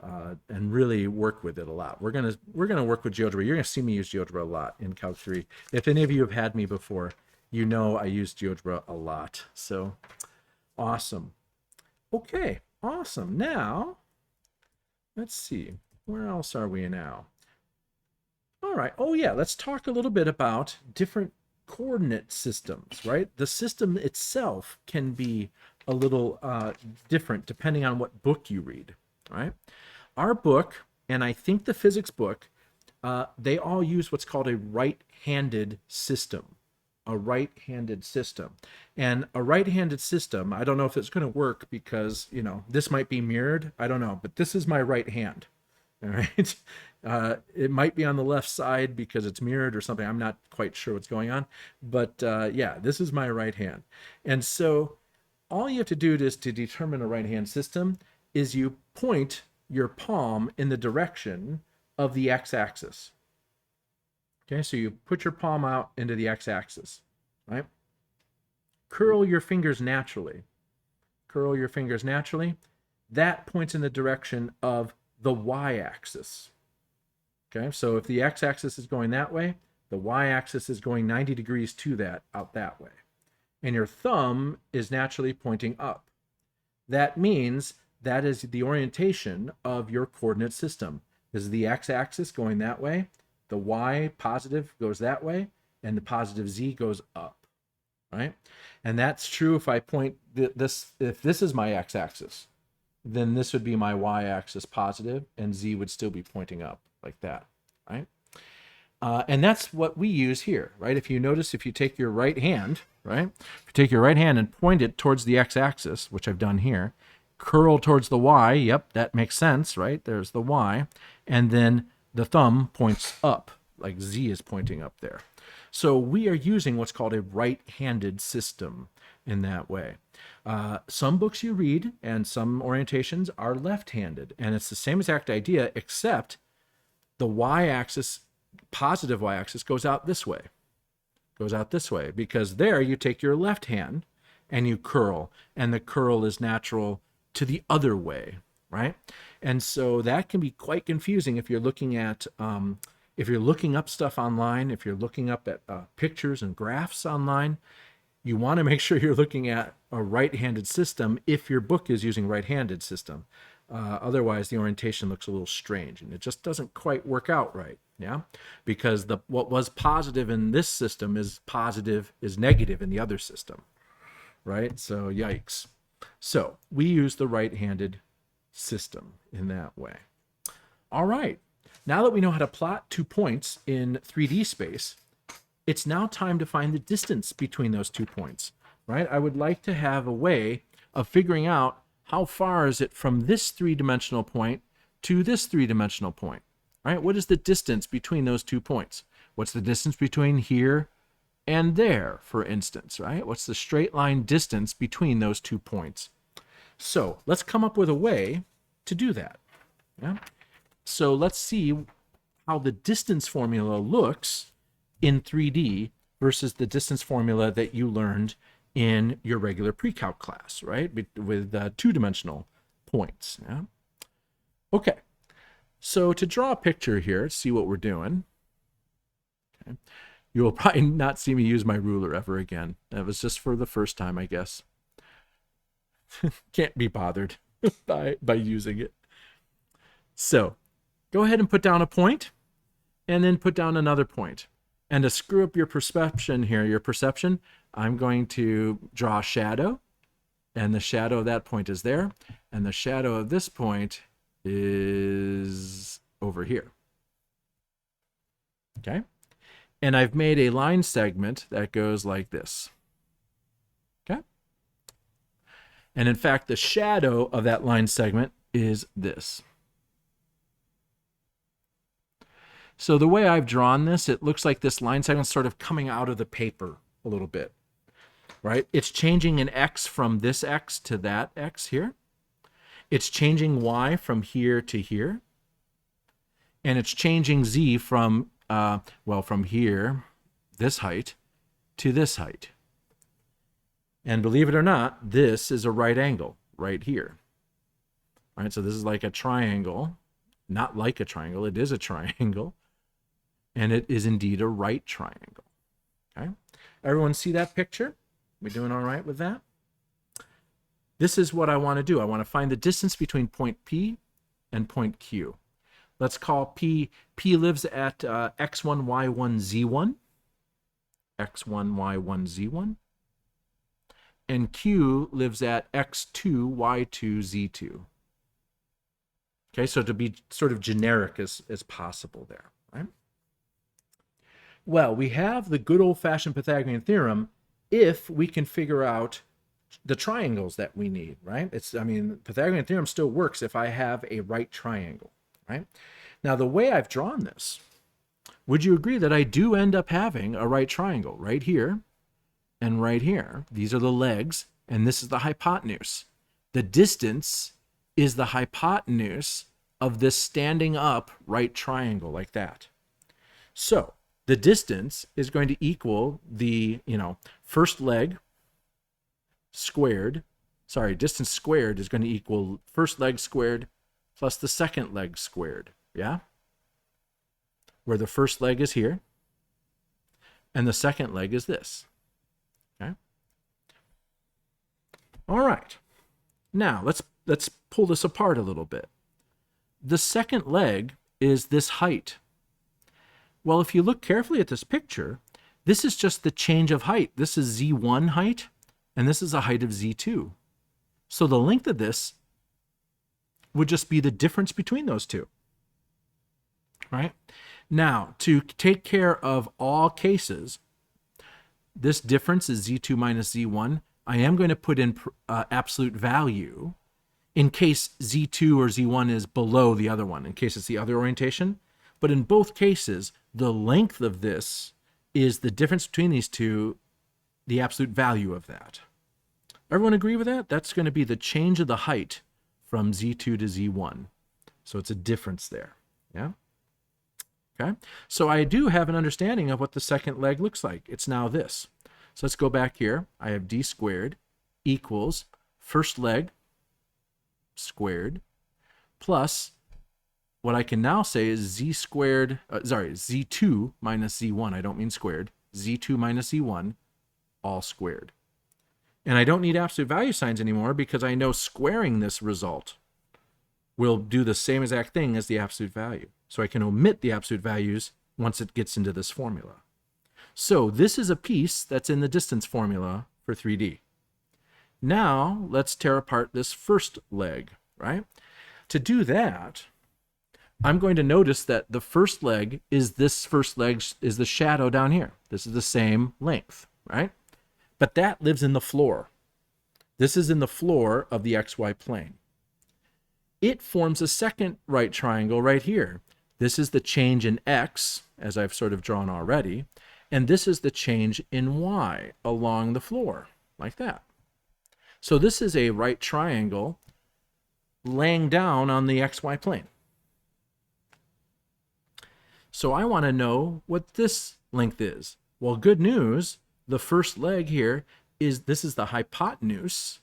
Speaker 1: and really work with it a lot. We're gonna work with GeoGebra. You're gonna see me use GeoGebra a lot in Calc 3. If any of you have had me before, you know I use GeoGebra a lot. So awesome. Okay, awesome. Now, let's see. Where else are we now? All right. Oh, yeah. Let's talk a little bit about different coordinate systems, right? The system itself can be a little different depending on what book you read, right? Our book, and I think the physics book, they all use what's called a right-handed system. A right-handed system. And a right-handed system, I don't know if it's going to work because, you know, this might be mirrored. I don't know, but this is my right hand. All right. It might be on the left side because it's mirrored or something. I'm not quite sure what's going on. But yeah, this is my right hand. And so all you have to do to determine a right hand system is you point your palm in the direction of the x-axis. Okay, so you put your palm out into the x-axis, right? Curl your fingers naturally. Curl your fingers naturally. That points in the direction of the y-axis. Okay, so if the x-axis is going that way, the y-axis is going 90 degrees to that, out that way. And your thumb is naturally pointing up. That means that is the orientation of your coordinate system. This is the x-axis going that way, the y positive goes that way, and the positive z goes up, right? And that's true if I point this, if this is my x-axis, then this would be my y-axis positive, and z would still be pointing up like that, right? And that's what we use here, right? If you notice, if you take your right hand, right? If you take your right hand and point it towards the x-axis, which I've done here, curl towards the y, yep, that makes sense, right? There's the y, and then the thumb points up, like z is pointing up there. So we are using what's called a right-handed system in that way. Some books you read and some orientations are left-handed, and it's the same exact idea, except the y-axis, positive y-axis, goes out this way. Goes out this way, because there you take your left hand and you curl, and the curl is natural to the other way, right? And so that can be quite confusing if you're looking at, if you're looking up stuff online, if you're looking up at pictures and graphs online. You want to make sure you're looking at a right-handed system if your book is using right-handed system. Otherwise, the orientation looks a little strange, and it just doesn't quite work out right, yeah? Because what was positive in this system is negative in the other system, right? So, yikes. So, we use the right-handed system in that way. All right. Now that we know how to plot 2 points in 3D space, it's now time to find the distance between those 2 points, right? I would like to have a way of figuring out how far is it from this 3-dimensional point to this 3-dimensional point, right? What is the distance between those 2 points? What's the distance between here and there, for instance, right? What's the straight line distance between those 2 points? So let's come up with a way to do that. Yeah? So let's see how the distance formula looks in 3D versus the distance formula that you learned in your regular pre-calc class, right? With 2-dimensional points. Yeah? Okay, so to draw a picture here, see what we're doing. Okay. You will probably not see me use my ruler ever again. That was just for the first time, I guess. Can't be bothered by using it. So go ahead and put down a point, and then put down another point. And to screw up your perception here, I'm going to draw a shadow, and the shadow of that point is there, and the shadow of this point is over here. Okay? And I've made a line segment that goes like this. Okay? And in fact, the shadow of that line segment is this. So the way I've drawn this, it looks like this line segment is sort of coming out of the paper a little bit, right? It's changing an x from this x to that x here. It's changing y from here to here. And it's changing z from, from here, this height, to this height. And believe it or not, this is a right angle right here. All right, so this is like a triangle. Not like a triangle, it is a triangle. And it is indeed a right triangle. Okay, everyone see that picture? We doing all right with that? This is what I want to do. I want to find the distance between point P and point Q. Let's call P lives at x1, y1, z1. x1, y1, z1. And Q lives at x2, y2, z2. Okay, so to be sort of generic as possible there, right? Well, we have the good old-fashioned Pythagorean theorem if we can figure out the triangles that we need, right? Pythagorean theorem still works if I have a right triangle, right? Now, the way I've drawn this, would you agree that I do end up having a right triangle right here and right here? These are the legs, and this is the hypotenuse. The distance is the hypotenuse of this standing up right triangle like that. So the distance is going to equal the, first leg squared. Sorry, distance squared is going to equal first leg squared plus the second leg squared. Yeah? Where the first leg is here and the second leg is this. Okay? All right. Now, let's pull this apart a little bit. The second leg is this height. Well, if you look carefully at this picture, this is just the change of height. This is Z1 height, and this is a height of Z2. So the length of this would just be the difference between those two, right? Now, to take care of all cases, this difference is Z2 minus Z1. I am going to put in absolute value in case Z2 or Z1 is below the other one, in case it's the other orientation. But in both cases, the length of this is the difference between these two, the absolute value of that. Everyone agree with that? That's going to be the change of the height from Z2 to Z1. So it's a difference there. Yeah? Okay? So I do have an understanding of what the second leg looks like. It's now this. So let's go back here. I have d squared equals first leg squared plus what I can now say is Z2 minus Z1. I don't mean squared. Z2 minus Z1 all squared. And I don't need absolute value signs anymore because I know squaring this result will do the same exact thing as the absolute value. So I can omit the absolute values once it gets into this formula. So this is a piece that's in the distance formula for 3D. Now let's tear apart this first leg, right? To do that, I'm going to notice that the first leg is the shadow down here. This is the same length, right? But that lives in the floor. This is in the floor of the XY plane. It forms a second right triangle right here. This is the change in X, as I've sort of drawn already, and this is the change in Y along the floor, like that. So this is a right triangle laying down on the XY plane. So I want to know what this length is. Well, good news, the first leg here is this is the hypotenuse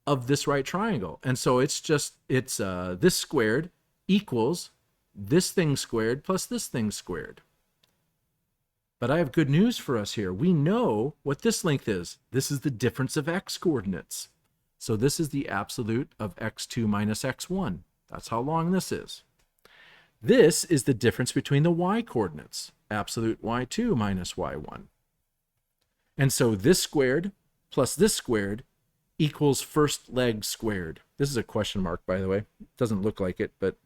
Speaker 1: of this right triangle. And so it's this squared equals this thing squared plus this thing squared. But I have good news for us here. We know what this length is. This is the difference of x coordinates. So this is the absolute of x2 minus x1. That's how long this is. This is the difference between the y coordinates, absolute y2 minus y1. And so this squared plus this squared equals first leg squared. This is a question mark, by the way. It doesn't look like it, but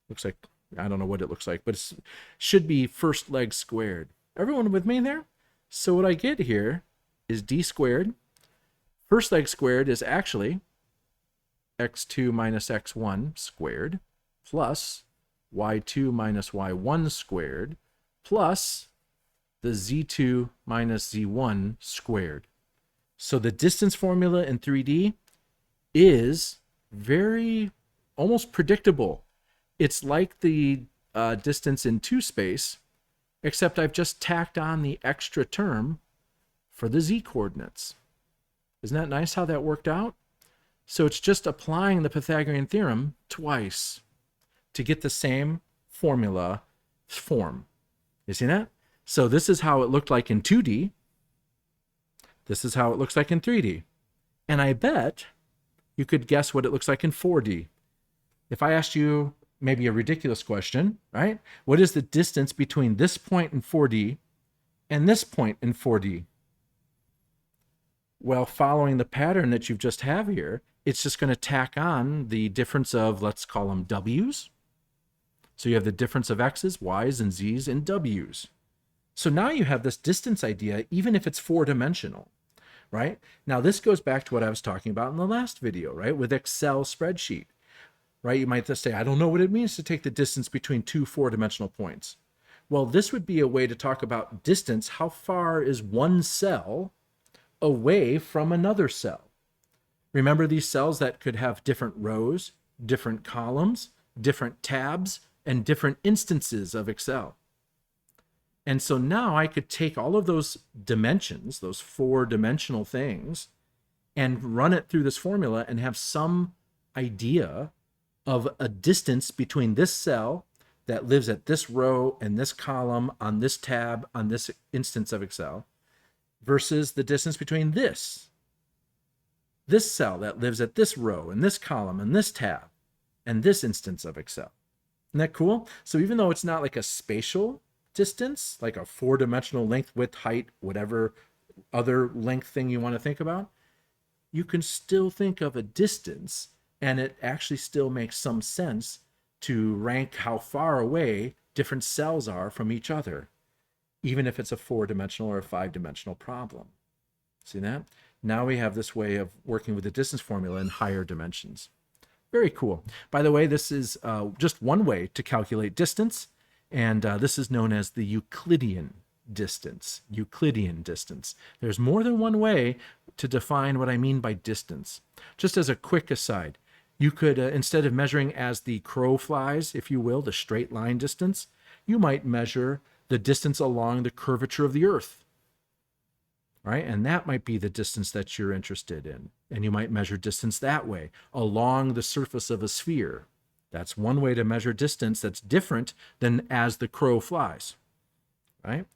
Speaker 1: looks like, I don't know what it looks like, but it should be first leg squared. Everyone with me there? So what I get here is d squared. First leg squared is actually x2 minus x1 squared plus y2 minus y1 squared plus the z2 minus z1 squared. So the distance formula in 3D is very almost predictable. It's like the distance in 2 space, except I've just tacked on the extra term for the z coordinates. Isn't that nice how that worked out? So it's just applying the Pythagorean theorem twice to get the same formula form. You see that? So this is how it looked like in 2D. This is how it looks like in 3D. And I bet you could guess what it looks like in 4D. If I asked you maybe a ridiculous question, right? What is the distance between this point in 4D and this point in 4D? Well, following the pattern that you just have here, it's just going to tack on the difference of, let's call them W's. So you have the difference of X's, Y's, and Z's in W's. So now you have this distance idea, even if it's 4-dimensional, right? Now this goes back to what I was talking about in the last video, right? With Excel spreadsheet. right? You might just say, I don't know what it means to take the distance between two four-dimensional points. Well, this would be a way to talk about distance. How far is one cell away from another cell? Remember these cells that could have different rows, different columns, different tabs, and different instances of Excel. And so now I could take all of those dimensions, those four-dimensional things, and run it through this formula and have some idea of a distance between this cell that lives at this row and this column on this tab on this instance of Excel versus the distance between this cell that lives at this row and this column and this tab and this instance of Excel. Isn't that cool? So even though it's not like a spatial distance, like a four-dimensional length, width, height, whatever other length thing you want to think about, you can still think of a distance, and it actually still makes some sense to rank how far away different cells are from each other, even if it's a four-dimensional or a five-dimensional problem. See that? Now we have this way of working with the distance formula in higher dimensions. Very cool. By the way, this is just one way to calculate distance, and this is known as the Euclidean distance. Euclidean distance. There's more than one way to define what I mean by distance. Just as a quick aside, you could, instead of measuring as the crow flies, if you will, the straight line distance, you might measure the distance along the curvature of the Earth, right? And that might be the distance that you're interested in. And you might measure distance that way, along the surface of a sphere. That's one way to measure distance that's different than as the crow flies, right?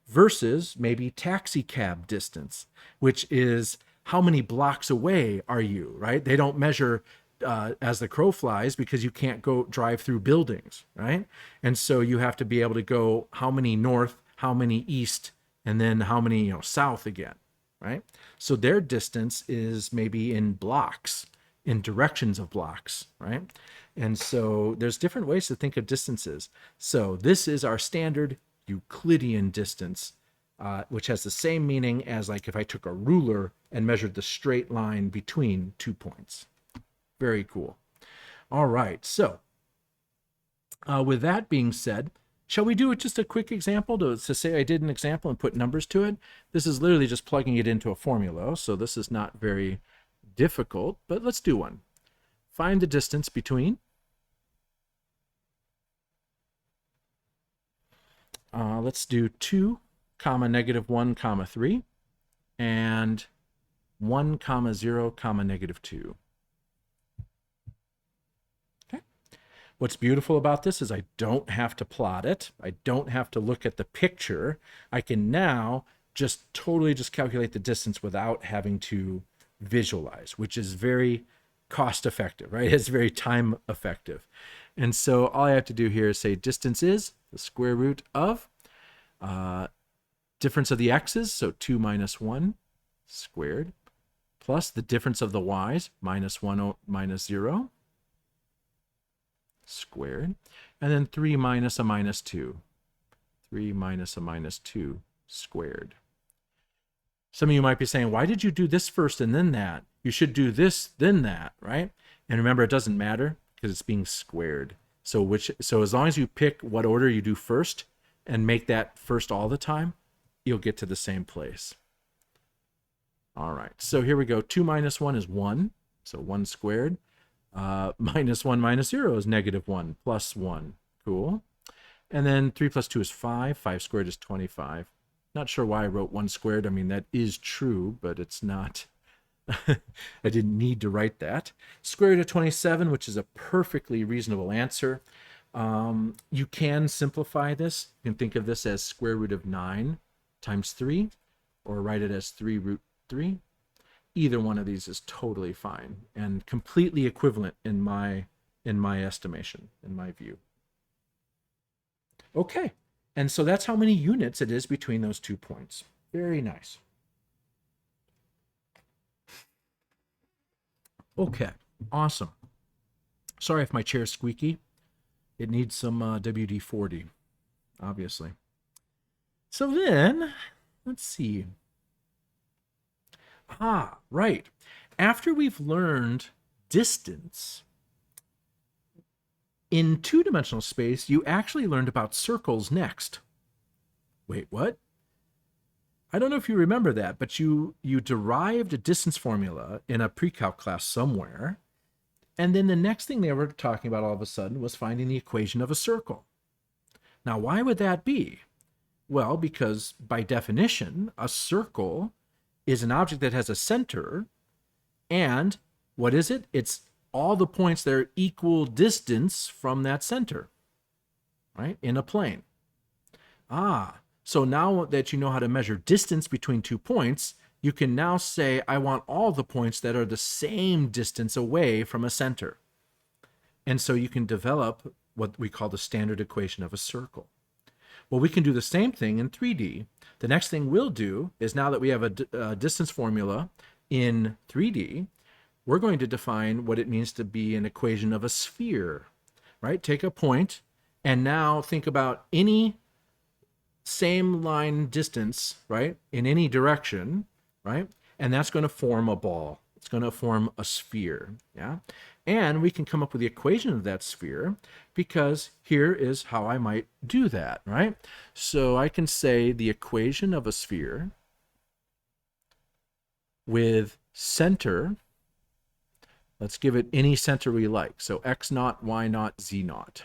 Speaker 1: Versus maybe taxi cab distance, which is how many blocks away are you, right? They don't measure as the crow flies because you can't go drive through buildings, right? And so you have to be able to go how many north, how many east, and then how many south again, right? So their distance is maybe in blocks, in directions of blocks, right? And so there's different ways to think of distances. So this is our standard Euclidean distance, which has the same meaning as like if I took a ruler and measured the straight line between 2 points. Very cool. All right, so with that being said, shall we do just a quick example to say I did an example and put numbers to it? This is literally just plugging it into a formula, so this is not very difficult, but let's do one. Find the distance between let's do 2, negative 1, 3, and 1, 0, negative 2. Okay. What's beautiful about this is I don't have to plot it. I don't have to look at the picture. I can now just totally just calculate the distance without having to visualize, which is very cost effective, right? It's very time effective. And so all I have to do here is say distance is the square root of difference of the x's, so 2 minus 1 squared, plus the difference of the y's, minus 1 minus 0 squared, and then 3 minus a minus 2. 3 minus a minus 2 squared. Some of you might be saying, why did you do this first and then that? You should do this, then that, right? And remember, it doesn't matter because it's being squared. So as long as you pick what order you do first and make that first all the time, you'll get to the same place. All right, so here we go. 2 minus 1 is 1, so 1 squared. Minus 1 minus 0 is negative 1 plus 1. Cool. And then 3 plus 2 is 5. 5 squared is 25. Not sure why I wrote 1 squared. I mean, that is true, but it's not. I didn't need to write that. Square root of 27, which is a perfectly reasonable answer. You can simplify this. You can think of this as square root of 9 times 3, or write it as 3 root 3. Either one of these is totally fine and completely equivalent in my estimation, in my view. Okay, and so that's how many units it is between those 2 points. Very nice. Okay, awesome. Sorry if my chair's squeaky. It needs some WD-40, obviously. So then, let's see. Right. After we've learned distance, In two-dimensional space, you actually learned about circles next. Wait, what? I don't know if you remember that, but you derived a distance formula in a pre-calc class somewhere, and then the next thing they were talking about all of a sudden was finding the equation of a circle. Now, why would that be? Well, because by definition, a circle is an object that has a center, and what is it? It's all the points that are equal distance from that center, right, in a plane. So now that you know how to measure distance between 2 points, you can now say, I want all the points that are the same distance away from a center. And so you can develop what we call the standard equation of a circle. Well, we can do the same thing in 3D. The next thing we'll do is, now that we have a distance formula in 3D, we're going to define what it means to be an equation of a sphere, right? Take a point and now think about any same line distance, right, in any direction, right? And that's going to form a ball. It's going to form a sphere, yeah? And we can come up with the equation of that sphere, because here is how I might do that, right? So I can say the equation of a sphere with center, let's give it any center we like. So x naught, y naught, z naught.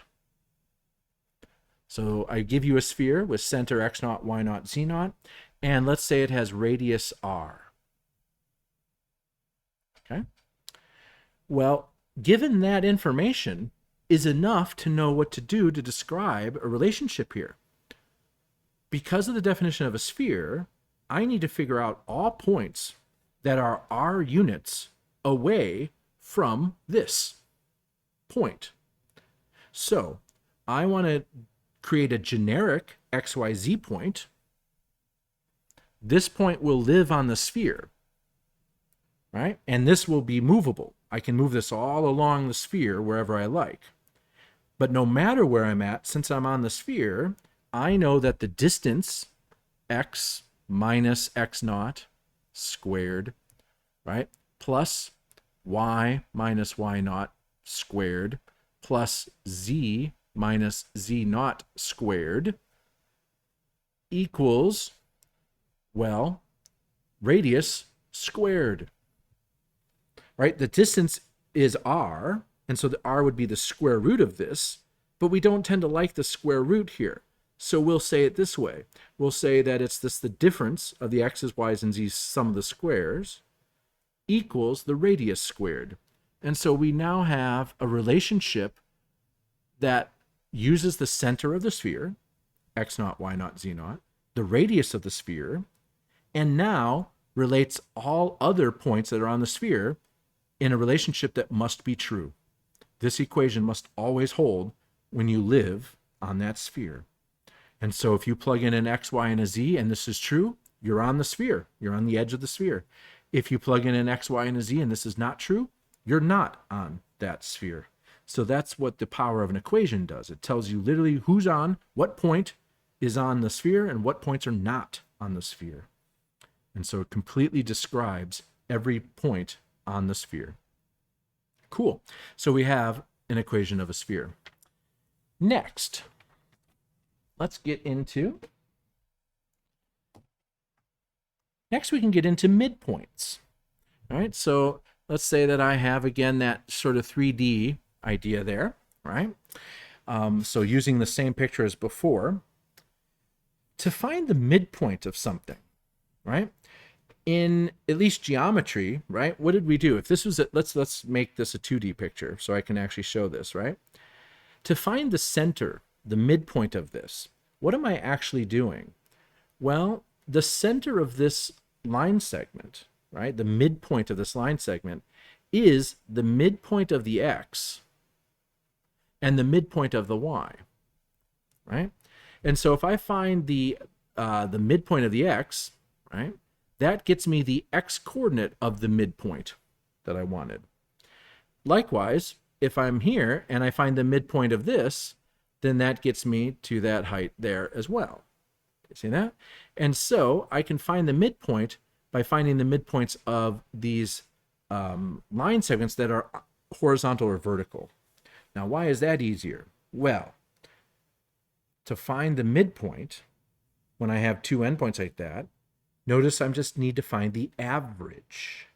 Speaker 1: So I give you a sphere with center x naught, y naught, z naught, and let's say it has radius r. Okay? Well, given that information is enough to know what to do to describe a relationship here. Because of the definition of a sphere, I need to figure out all points that are r units away from this point. So I want to create a generic xyz point. This point will live on the sphere, right? And this will be movable. I can move this all along the sphere wherever I like. But no matter where I'm at, since I'm on the sphere, I know that the distance x minus x naught squared, right, plus y minus y naught squared plus z minus z naught squared equals, well, radius squared, right? The distance is r, and so the r would be the square root of this, but we don't tend to like the square root here. So we'll say it this way. We'll say that it's the difference of the x's, y's, and z's sum of the squares equals the radius squared. And so we now have a relationship that uses the center of the sphere, x naught, y naught, z naught, the radius of the sphere, and now relates all other points that are on the sphere in a relationship that must be true. This equation must always hold when you live on that sphere. And so if you plug in an x, y, and a z, and this is true, you're on the sphere. You're on the edge of the sphere. If you plug in an x, y, and a z, and this is not true, you're not on that sphere. So that's what the power of an equation does. It tells you literally who's on, what point is on the sphere, and what points are not on the sphere. And so it completely describes every point on the sphere. Cool. So we have an equation of a sphere. Next, let's get into, next we can get into midpoints. All right, so let's say that I have, again, that sort of 3D idea there, right? So using the same picture as before, to find the midpoint of something, right? In at least geometry, right? What did we do? If this was a, let's make this a 2D picture so I can actually show this, right? To find the center, the midpoint of this, what am I actually doing? Well, the center of this line segment, right? The midpoint of this line segment is the midpoint of the x and the midpoint of the y, right? And so if I find the midpoint of the x, right, that gets me the x coordinate of the midpoint that I wanted. Likewise, if I'm here and I find the midpoint of this, then that gets me to that height there as well. You see that? And so I can find the midpoint by finding the midpoints of these line segments that are horizontal or vertical. Now, why is that easier? Well, to find the midpoint, when I have two endpoints like that, notice I just need to find the average.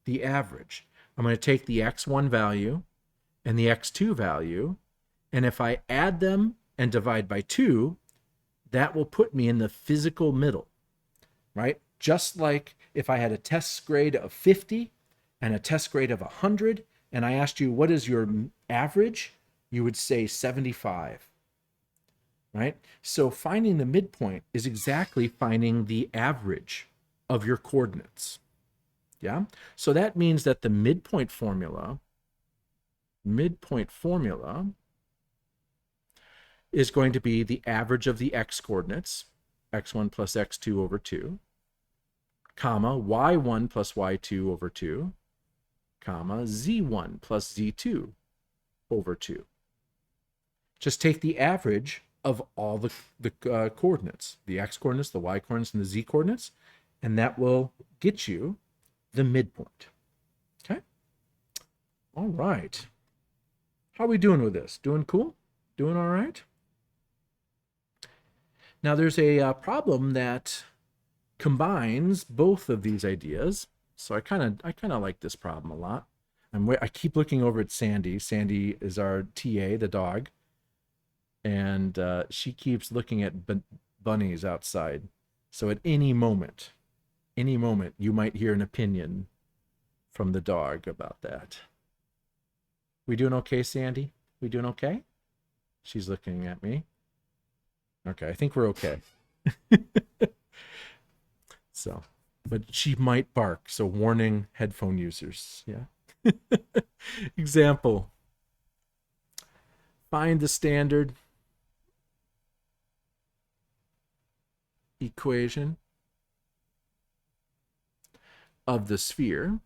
Speaker 1: The average. I'm going to take the x1 value and the x2 value, and if I add them and divide by 2, that will put me in the physical middle, right? Just like if I had a test grade of 50 and a test grade of 100, and I asked you, what is your average? You would say 75, right? So finding the midpoint is exactly finding the average of your coordinates. Yeah. So that means that the midpoint formula is going to be the average of the x coordinates, x1 plus x2 over 2, comma, y1 plus y2 over 2, comma, z1 plus z2 over 2. Just take the average of all the coordinates, the x coordinates, the y coordinates, and the z coordinates, and that will get you the midpoint. Okay? All right. How are we doing with this? Doing cool? Doing all right? Now, there's a problem that combines both of these ideas. So I kind of like this problem a lot. I keep looking over at Sandy. Sandy is our TA, the dog, and she keeps looking at bunnies outside. So at any moment, you might hear an opinion from the dog about that. We doing okay, Sandy? We doing okay? She's looking at me. Okay, I think we're okay. So, but she might bark. So warning headphone users. Yeah. Example. Find the standard equation of the sphere.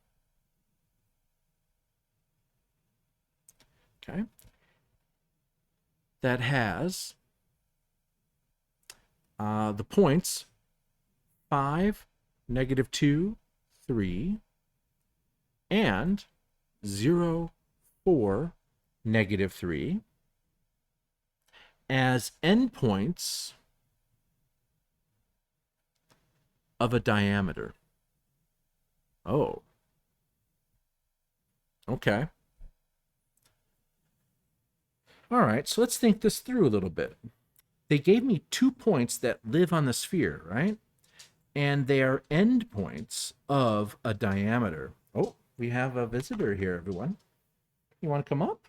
Speaker 1: Okay. That has the points 5, -2, 3, and 0, 4, -3 as endpoints of a diameter. Oh. Okay. All right, so let's think this through a little bit. They gave me 2 points that live on the sphere, right? And they are endpoints of a diameter. Oh, we have a visitor here, everyone. You want to come up?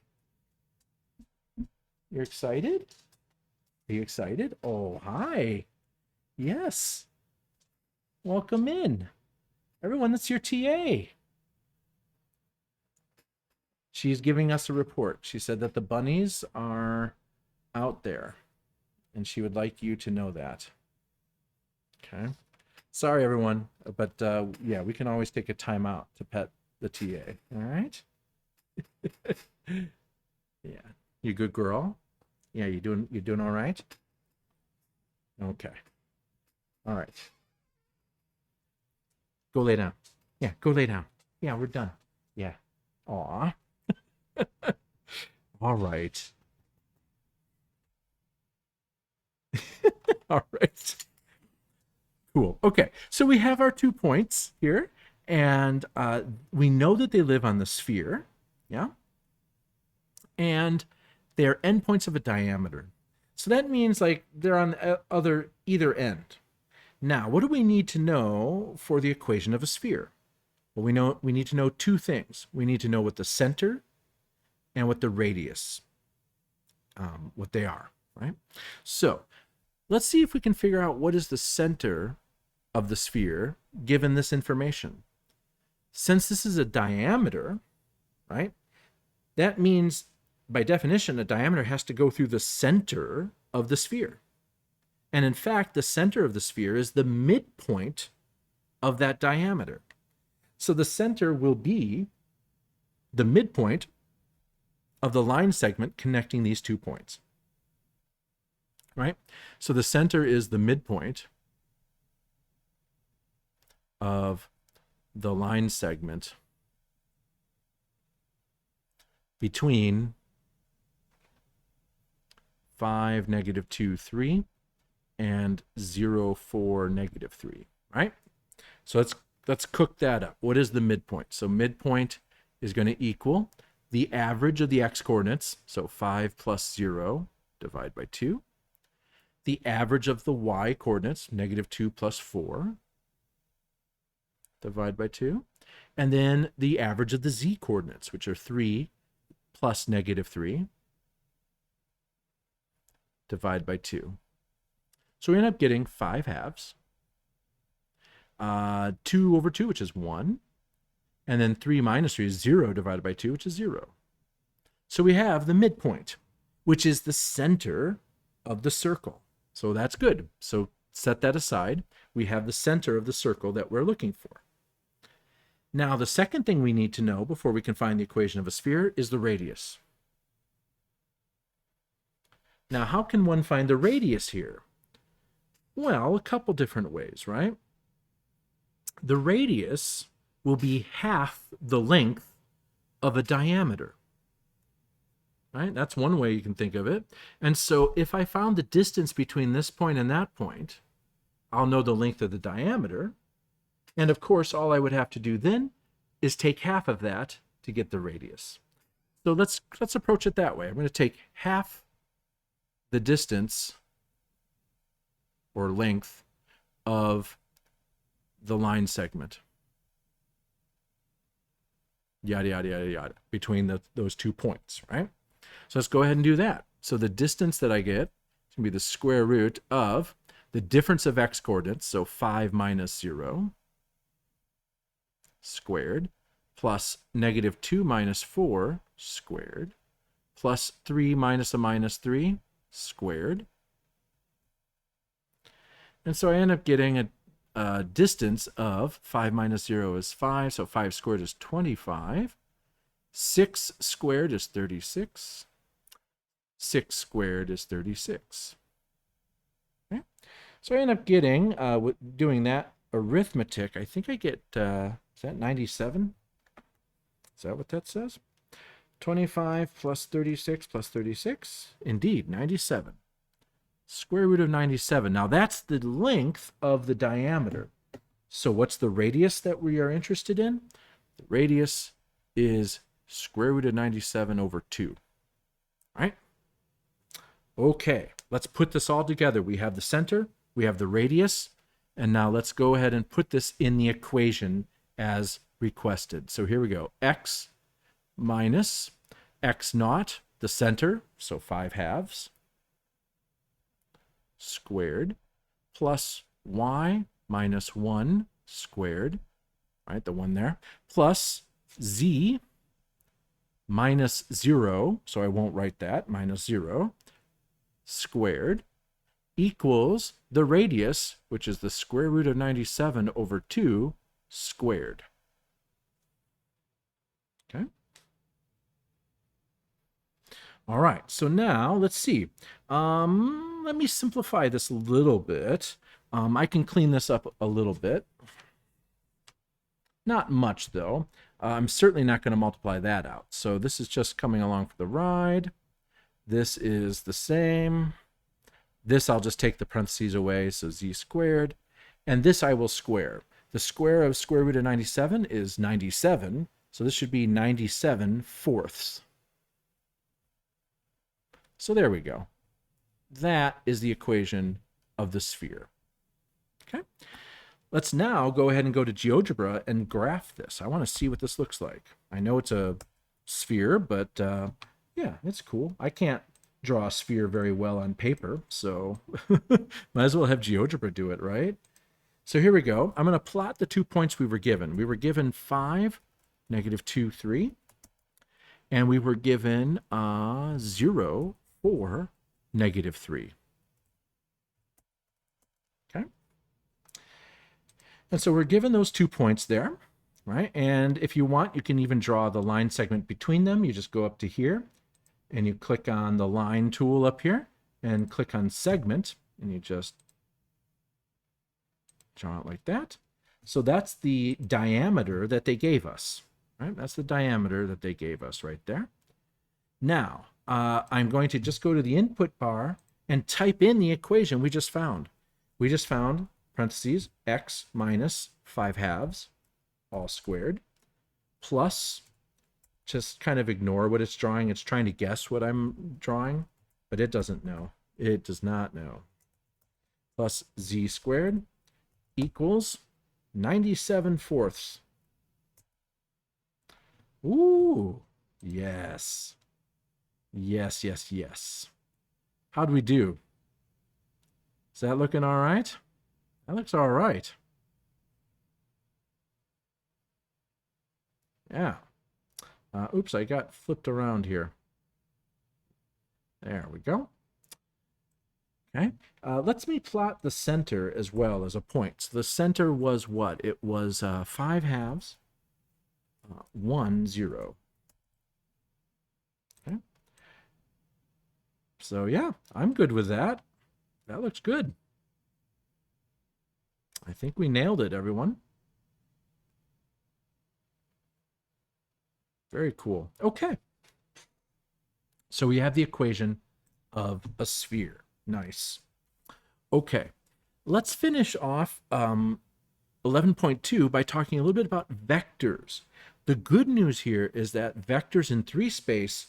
Speaker 1: You're excited? Are you excited? Oh, hi. Yes. Welcome in. Everyone, that's your TA. She's giving us a report. She said that the bunnies are out there, and she would like you to know that. Okay. Sorry, everyone, but yeah, we can always take a time out to pet the TA. All right. Yeah. You good girl? Yeah, you doing all right? Okay. All right. Go lay down. Yeah, go lay down. Yeah, we're done. Yeah. Aw. All right. All right. Cool. Okay, so we have our 2 points here, and we know that they live on the sphere, yeah? And they're endpoints of a diameter. So that means like they're on either end. Now, what do we need to know for the equation of a sphere? Well, we need to know 2 things. We need to know what the center and what the radius, what they are, right? So let's see if we can figure out what is the center of the sphere given this information. Since this is a diameter, right, that means by definition a diameter has to go through the center of the sphere. And in fact, the center of the sphere is the midpoint of that diameter. So the center will be the midpoint of the line segment connecting these 2 points, right? So the center is the midpoint of the line segment between 5, negative 2, 3, and 0, 4, negative 3, right? So let's cook that up. What is the midpoint? So midpoint is going to equal the average of the x-coordinates, so 5 plus 0, divide by 2. The average of the y-coordinates, negative 2 plus 4, divide by 2. And then the average of the z-coordinates, which are 3 plus negative 3, divide by 2. So we end up getting 5 halves. 2 over 2, which is 1. And then 3 minus 3 is 0 divided by 2, which is 0. So we have the midpoint, which is the center of the circle. So that's good. So set that aside. We have the center of the circle that we're looking for. Now, the second thing we need to know before we can find the equation of a sphere is the radius. Now, how can one find the radius here? Well, a couple different ways, right? The radius will be half the length of a diameter. Right? That's one way you can think of it. And so if I found the distance between this point and that point, I'll know the length of the diameter. And of course, all I would have to do then is take half of that to get the radius. So let's approach it that way. I'm going to take half the distance or length of the line segment. Yada, yada, yada, yada, between those 2 points, right? So let's go ahead and do that. So the distance that I get is going to be the square root of the difference of x-coordinates, so 5 minus 0 squared, plus negative 2 minus 4 squared, plus 3 minus a minus 3 squared. And so I end up getting a distance of 5 minus 0 is 5, so 5 squared is 25. 6 squared is 36. 6 squared is 36. Okay? So I end up getting, doing that arithmetic, I think I get, is that 97? Is that what that says? 25 plus 36 plus 36? Indeed, 97. Square root of 97. Now that's the length of the diameter. So what's the radius that we are interested in? The radius is square root of 97 over 2. All right? Okay, let's put this all together. We have the center, we have the radius, and now let's go ahead and put this in the equation as requested. So here we go. X minus x naught, the center, so 5 halves, squared, plus y minus 1 squared, right, the 1 there, plus z minus 0, so I won't write that, minus 0, squared, equals the radius, which is the square root of 97 over 2 squared. Okay. All right, so now let's see. Let me simplify this a little bit. I can clean this up a little bit. Not much, though. I'm certainly not going to multiply that out. So this is just coming along for the ride. This is the same. This I'll just take the parentheses away, so z squared. And this I will square. The square of square root of 97 is 97, so this should be 97 fourths. So there we go. That is the equation of the sphere. Okay. Let's now go ahead and go to GeoGebra and graph this. I want to see what this looks like. I know it's a sphere, but yeah, it's cool. I can't draw a sphere very well on paper, so might as well have GeoGebra do it, right? So here we go. I'm going to plot the 2 points we were given. We were given 5, negative 2, 3, and we were given 0, 4, negative 3. Okay. And so we're given those 2 points there, right? And if you want, you can even draw the line segment between them. You just go up to here, and you click on the line tool up here, and click on segment, and you just draw it like that. So that's the diameter that they gave us, right? That's the diameter that they gave us right there. Now, I'm going to just go to the input bar and type in the equation we just found. We just found parentheses x minus 5 halves all squared plus, just kind of ignore what it's drawing. It's trying to guess what I'm drawing, but it doesn't know. It does not know. Plus z squared equals 97/4. Ooh, yes. Yes, yes, yes. How'd we do? Is that looking all right? That looks all right. Yeah. Oops, I got flipped around here. There we go. Okay. Let's me plot the center as well as a point. So the center was what? It was 5 halves, 1, 0. Okay. So yeah, I'm good with that. That looks good. I think we nailed it, everyone. Very cool. Okay. So we have the equation of a sphere. Nice. Okay. Let's finish off 11.2 by talking a little bit about vectors. The good news here is that vectors in 3 space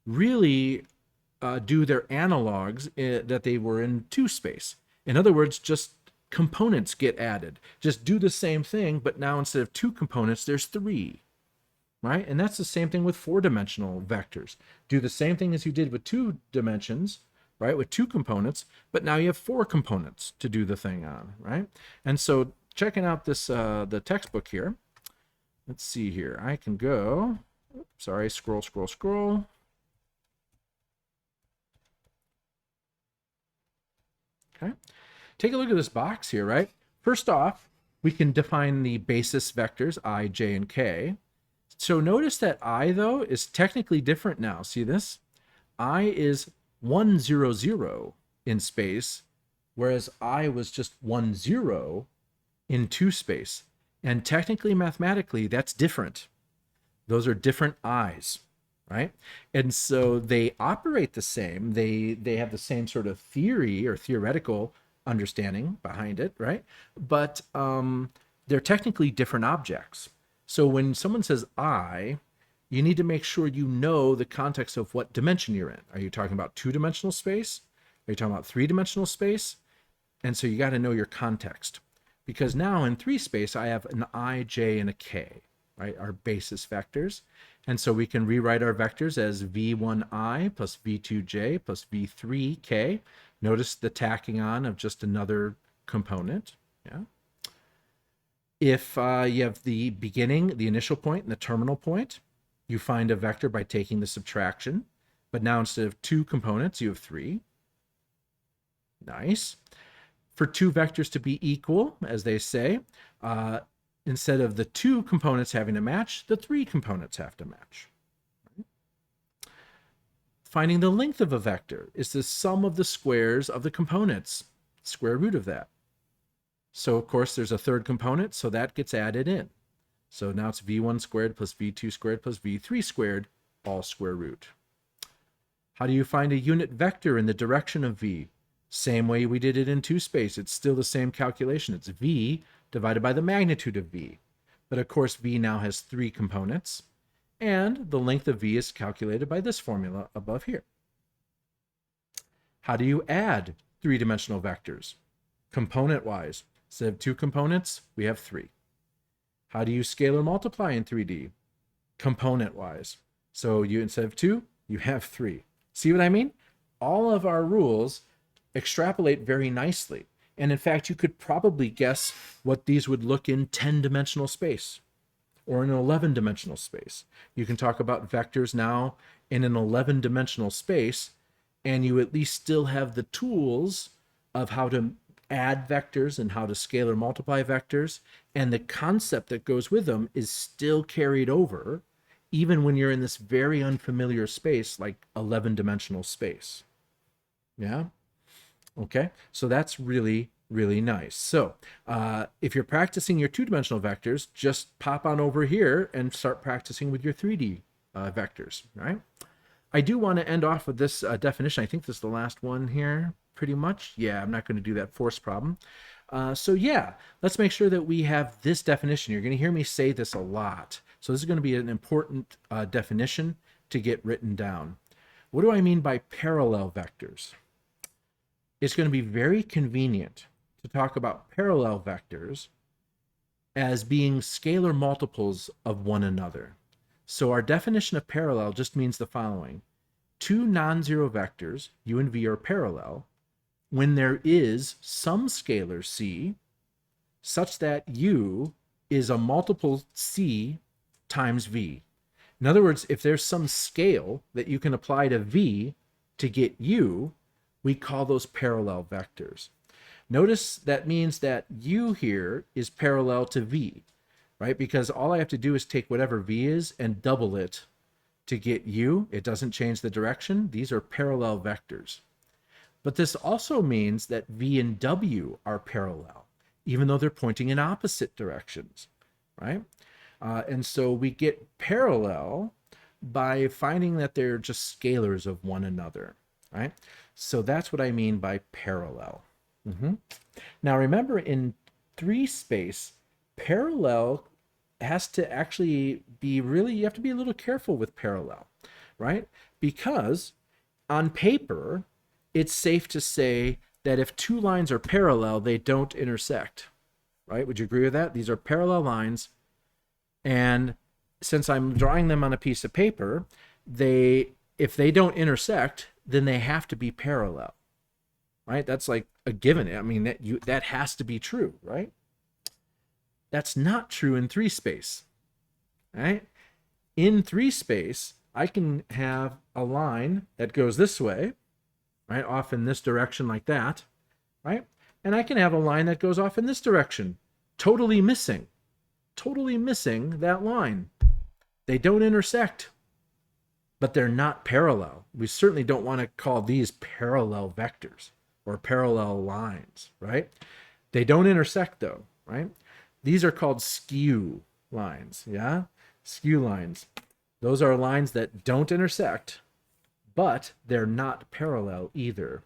Speaker 1: really do their analogs that they were in 2 space. In other words, just components get added. Just do the same thing, but now instead of 2 components, there's 3. Right? And that's the same thing with 4-dimensional vectors. Do the same thing as you did with 2 dimensions, right? With 2 components, but now you have 4 components to do the thing on, right? And so checking out this, the textbook here, let's see here. I can go, sorry, scroll, scroll, scroll. Okay. Take a look at this box here, right? First off, we can define the basis vectors, I, j, and k. So notice that I, though, is technically different now. See this? I is 1, 0, 0 in space, whereas I was just 1, 0 in 2 space. And technically, mathematically, that's different. Those are different I's, right? And so they operate the same. They have the same sort of theory or theoretical understanding behind it, right? But they're technically different objects. So when someone says I, you need to make sure you know the context of what dimension you're in. Are you talking about 2-dimensional space? Are you talking about 3-dimensional space? And so you got to know your context. Because now in 3 space, I have an I, j, and a k, right? Our basis vectors. And so we can rewrite our vectors as v1i plus v2j plus v3k. Notice the tacking on of just another component. Yeah. If you have the beginning, the initial point, and the terminal point, you find a vector by taking the subtraction. But now instead of 2 components, you have 3. Nice. For 2 vectors to be equal, as they say, instead of the 2 components having to match, the 3 components have to match. Finding the length of a vector is the sum of the squares of the components, square root of that. So, of course, there's a 3rd component, so that gets added in. So now it's v1 squared plus v2 squared plus v3 squared, all square root. How do you find a unit vector in the direction of v? Same way we did it in 2 space. It's still the same calculation. It's v divided by the magnitude of v. But, of course, v now has 3 components, and the length of v is calculated by this formula above here. How do you add 3-dimensional vectors? Component-wise. Instead of 2 components, we have 3. How do you scalar multiply in 3D? Component-wise. So you instead of 2, you have 3. See what I mean? All of our rules extrapolate very nicely. And in fact, you could probably guess what these would look in 10-dimensional space or in an 11-dimensional space. You can talk about vectors now in an 11-dimensional space, and you at least still have the tools of how to add vectors and how to scalar multiply vectors, and the concept that goes with them is still carried over even when you're in this very unfamiliar space like 11-dimensional space. Yeah? Okay, so that's really, really nice. So if you're practicing your 2-dimensional vectors, just pop on over here and start practicing with your 3D vectors, right? I do want to end off with this definition. I think this is the last one here, pretty much. Yeah, I'm not going to do that force problem. So yeah, let's make sure that we have this definition. You're going to hear me say this a lot. So this is going to be an important definition to get written down. What do I mean by parallel vectors? It's going to be very convenient to talk about parallel vectors as being scalar multiples of one another. So our definition of parallel just means the following. Two non-zero vectors, u and v, are parallel when there is some scalar c such that u is a multiple c times v. In other words, if there's some scale that you can apply to v to get u, we call those parallel vectors. Notice that means that u here is parallel to v, right? Because all I have to do is take whatever v is and double it to get u. It doesn't change the direction. These are parallel vectors. But this also means that v and w are parallel, even though they're pointing in opposite directions, right? And so we get parallel by finding that they're just scalars of one another, right? So that's what I mean by parallel. Now remember, in 3 space, parallel has to actually be really, you have to be a little careful with parallel, right? Because on paper, it's safe to say that if 2 lines are parallel, they don't intersect, right? Would you agree with that? These are parallel lines. And since I'm drawing them on a piece of paper, if they don't intersect, then they have to be parallel, right? That's like a given. I mean, that has to be true, right? That's not true in 3 space, right? In 3 space, I can have a line that goes this way, right? Off in this direction like that, right? And I can have a line that goes off in this direction, totally missing that line. They don't intersect, but they're not parallel. We certainly don't want to call these parallel vectors or parallel lines, right? They don't intersect though, right? These are called skew lines, yeah? Skew lines. Those are lines that don't intersect, but they're not parallel either.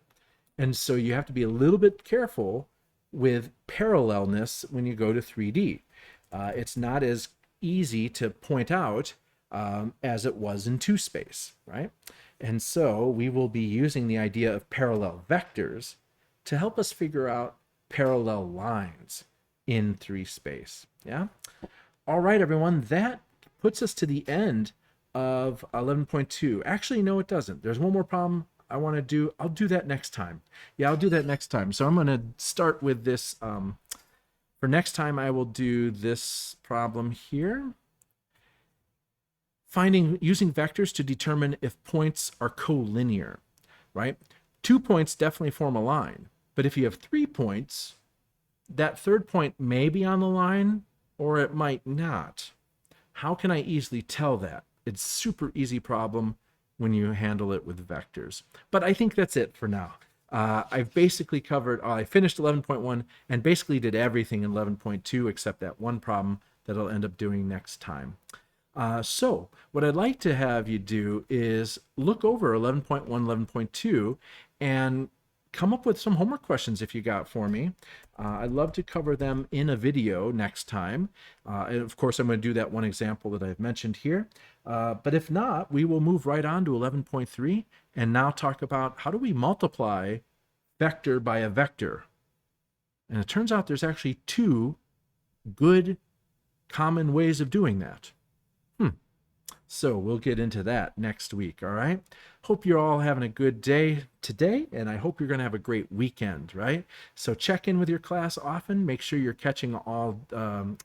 Speaker 1: And so you have to be a little bit careful with parallelness when you go to 3D. It's not as easy to point out as it was in 2 space, right? And so we will be using the idea of parallel vectors to help us figure out parallel lines in 3 space, yeah? All right, everyone, that puts us to the end of 11.2. Actually, no, it doesn't. There's one more problem I want to do. I'll do that next time. Yeah, I'll do that next time. So I'm going to start with this. For next time, I will do this problem here. Using vectors to determine if points are collinear, right? 2 points definitely form a line, but if you have 3 points, that third point may be on the line or it might not. How can I easily tell that? It's a super easy problem when you handle it with vectors. But I think that's it for now. I've basically covered, I finished 11.1 and basically did everything in 11.2 except that one problem that I'll end up doing next time. So what I'd like to have you do is look over 11.1, 11.2 and come up with some homework questions if you got for me. I'd love to cover them in a video next time. And of course, I'm going to do that one example that I've mentioned here. But if not, we will move right on to 11.3 and now talk about how do we multiply vector by a vector. And it turns out there's actually 2 good common ways of doing that. So we'll get into that next week, all right? Hope you're all having a good day today, and I hope you're going to have a great weekend, right? So check in with your class often. Make sure you're catching all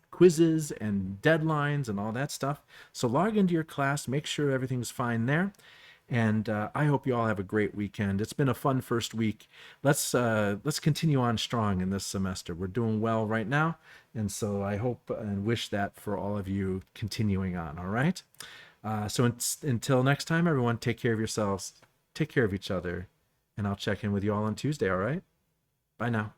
Speaker 1: quizzes and deadlines and all that stuff. So log into your class, make sure everything's fine there. And I hope you all have a great weekend. It's been a fun first week. Let's continue on strong in this semester. We're doing well right now, and so I hope and wish that for all of you continuing on, all right? So until next time, everyone, take care of yourselves, take care of each other, and I'll check in with you all on Tuesday, all right? Bye now.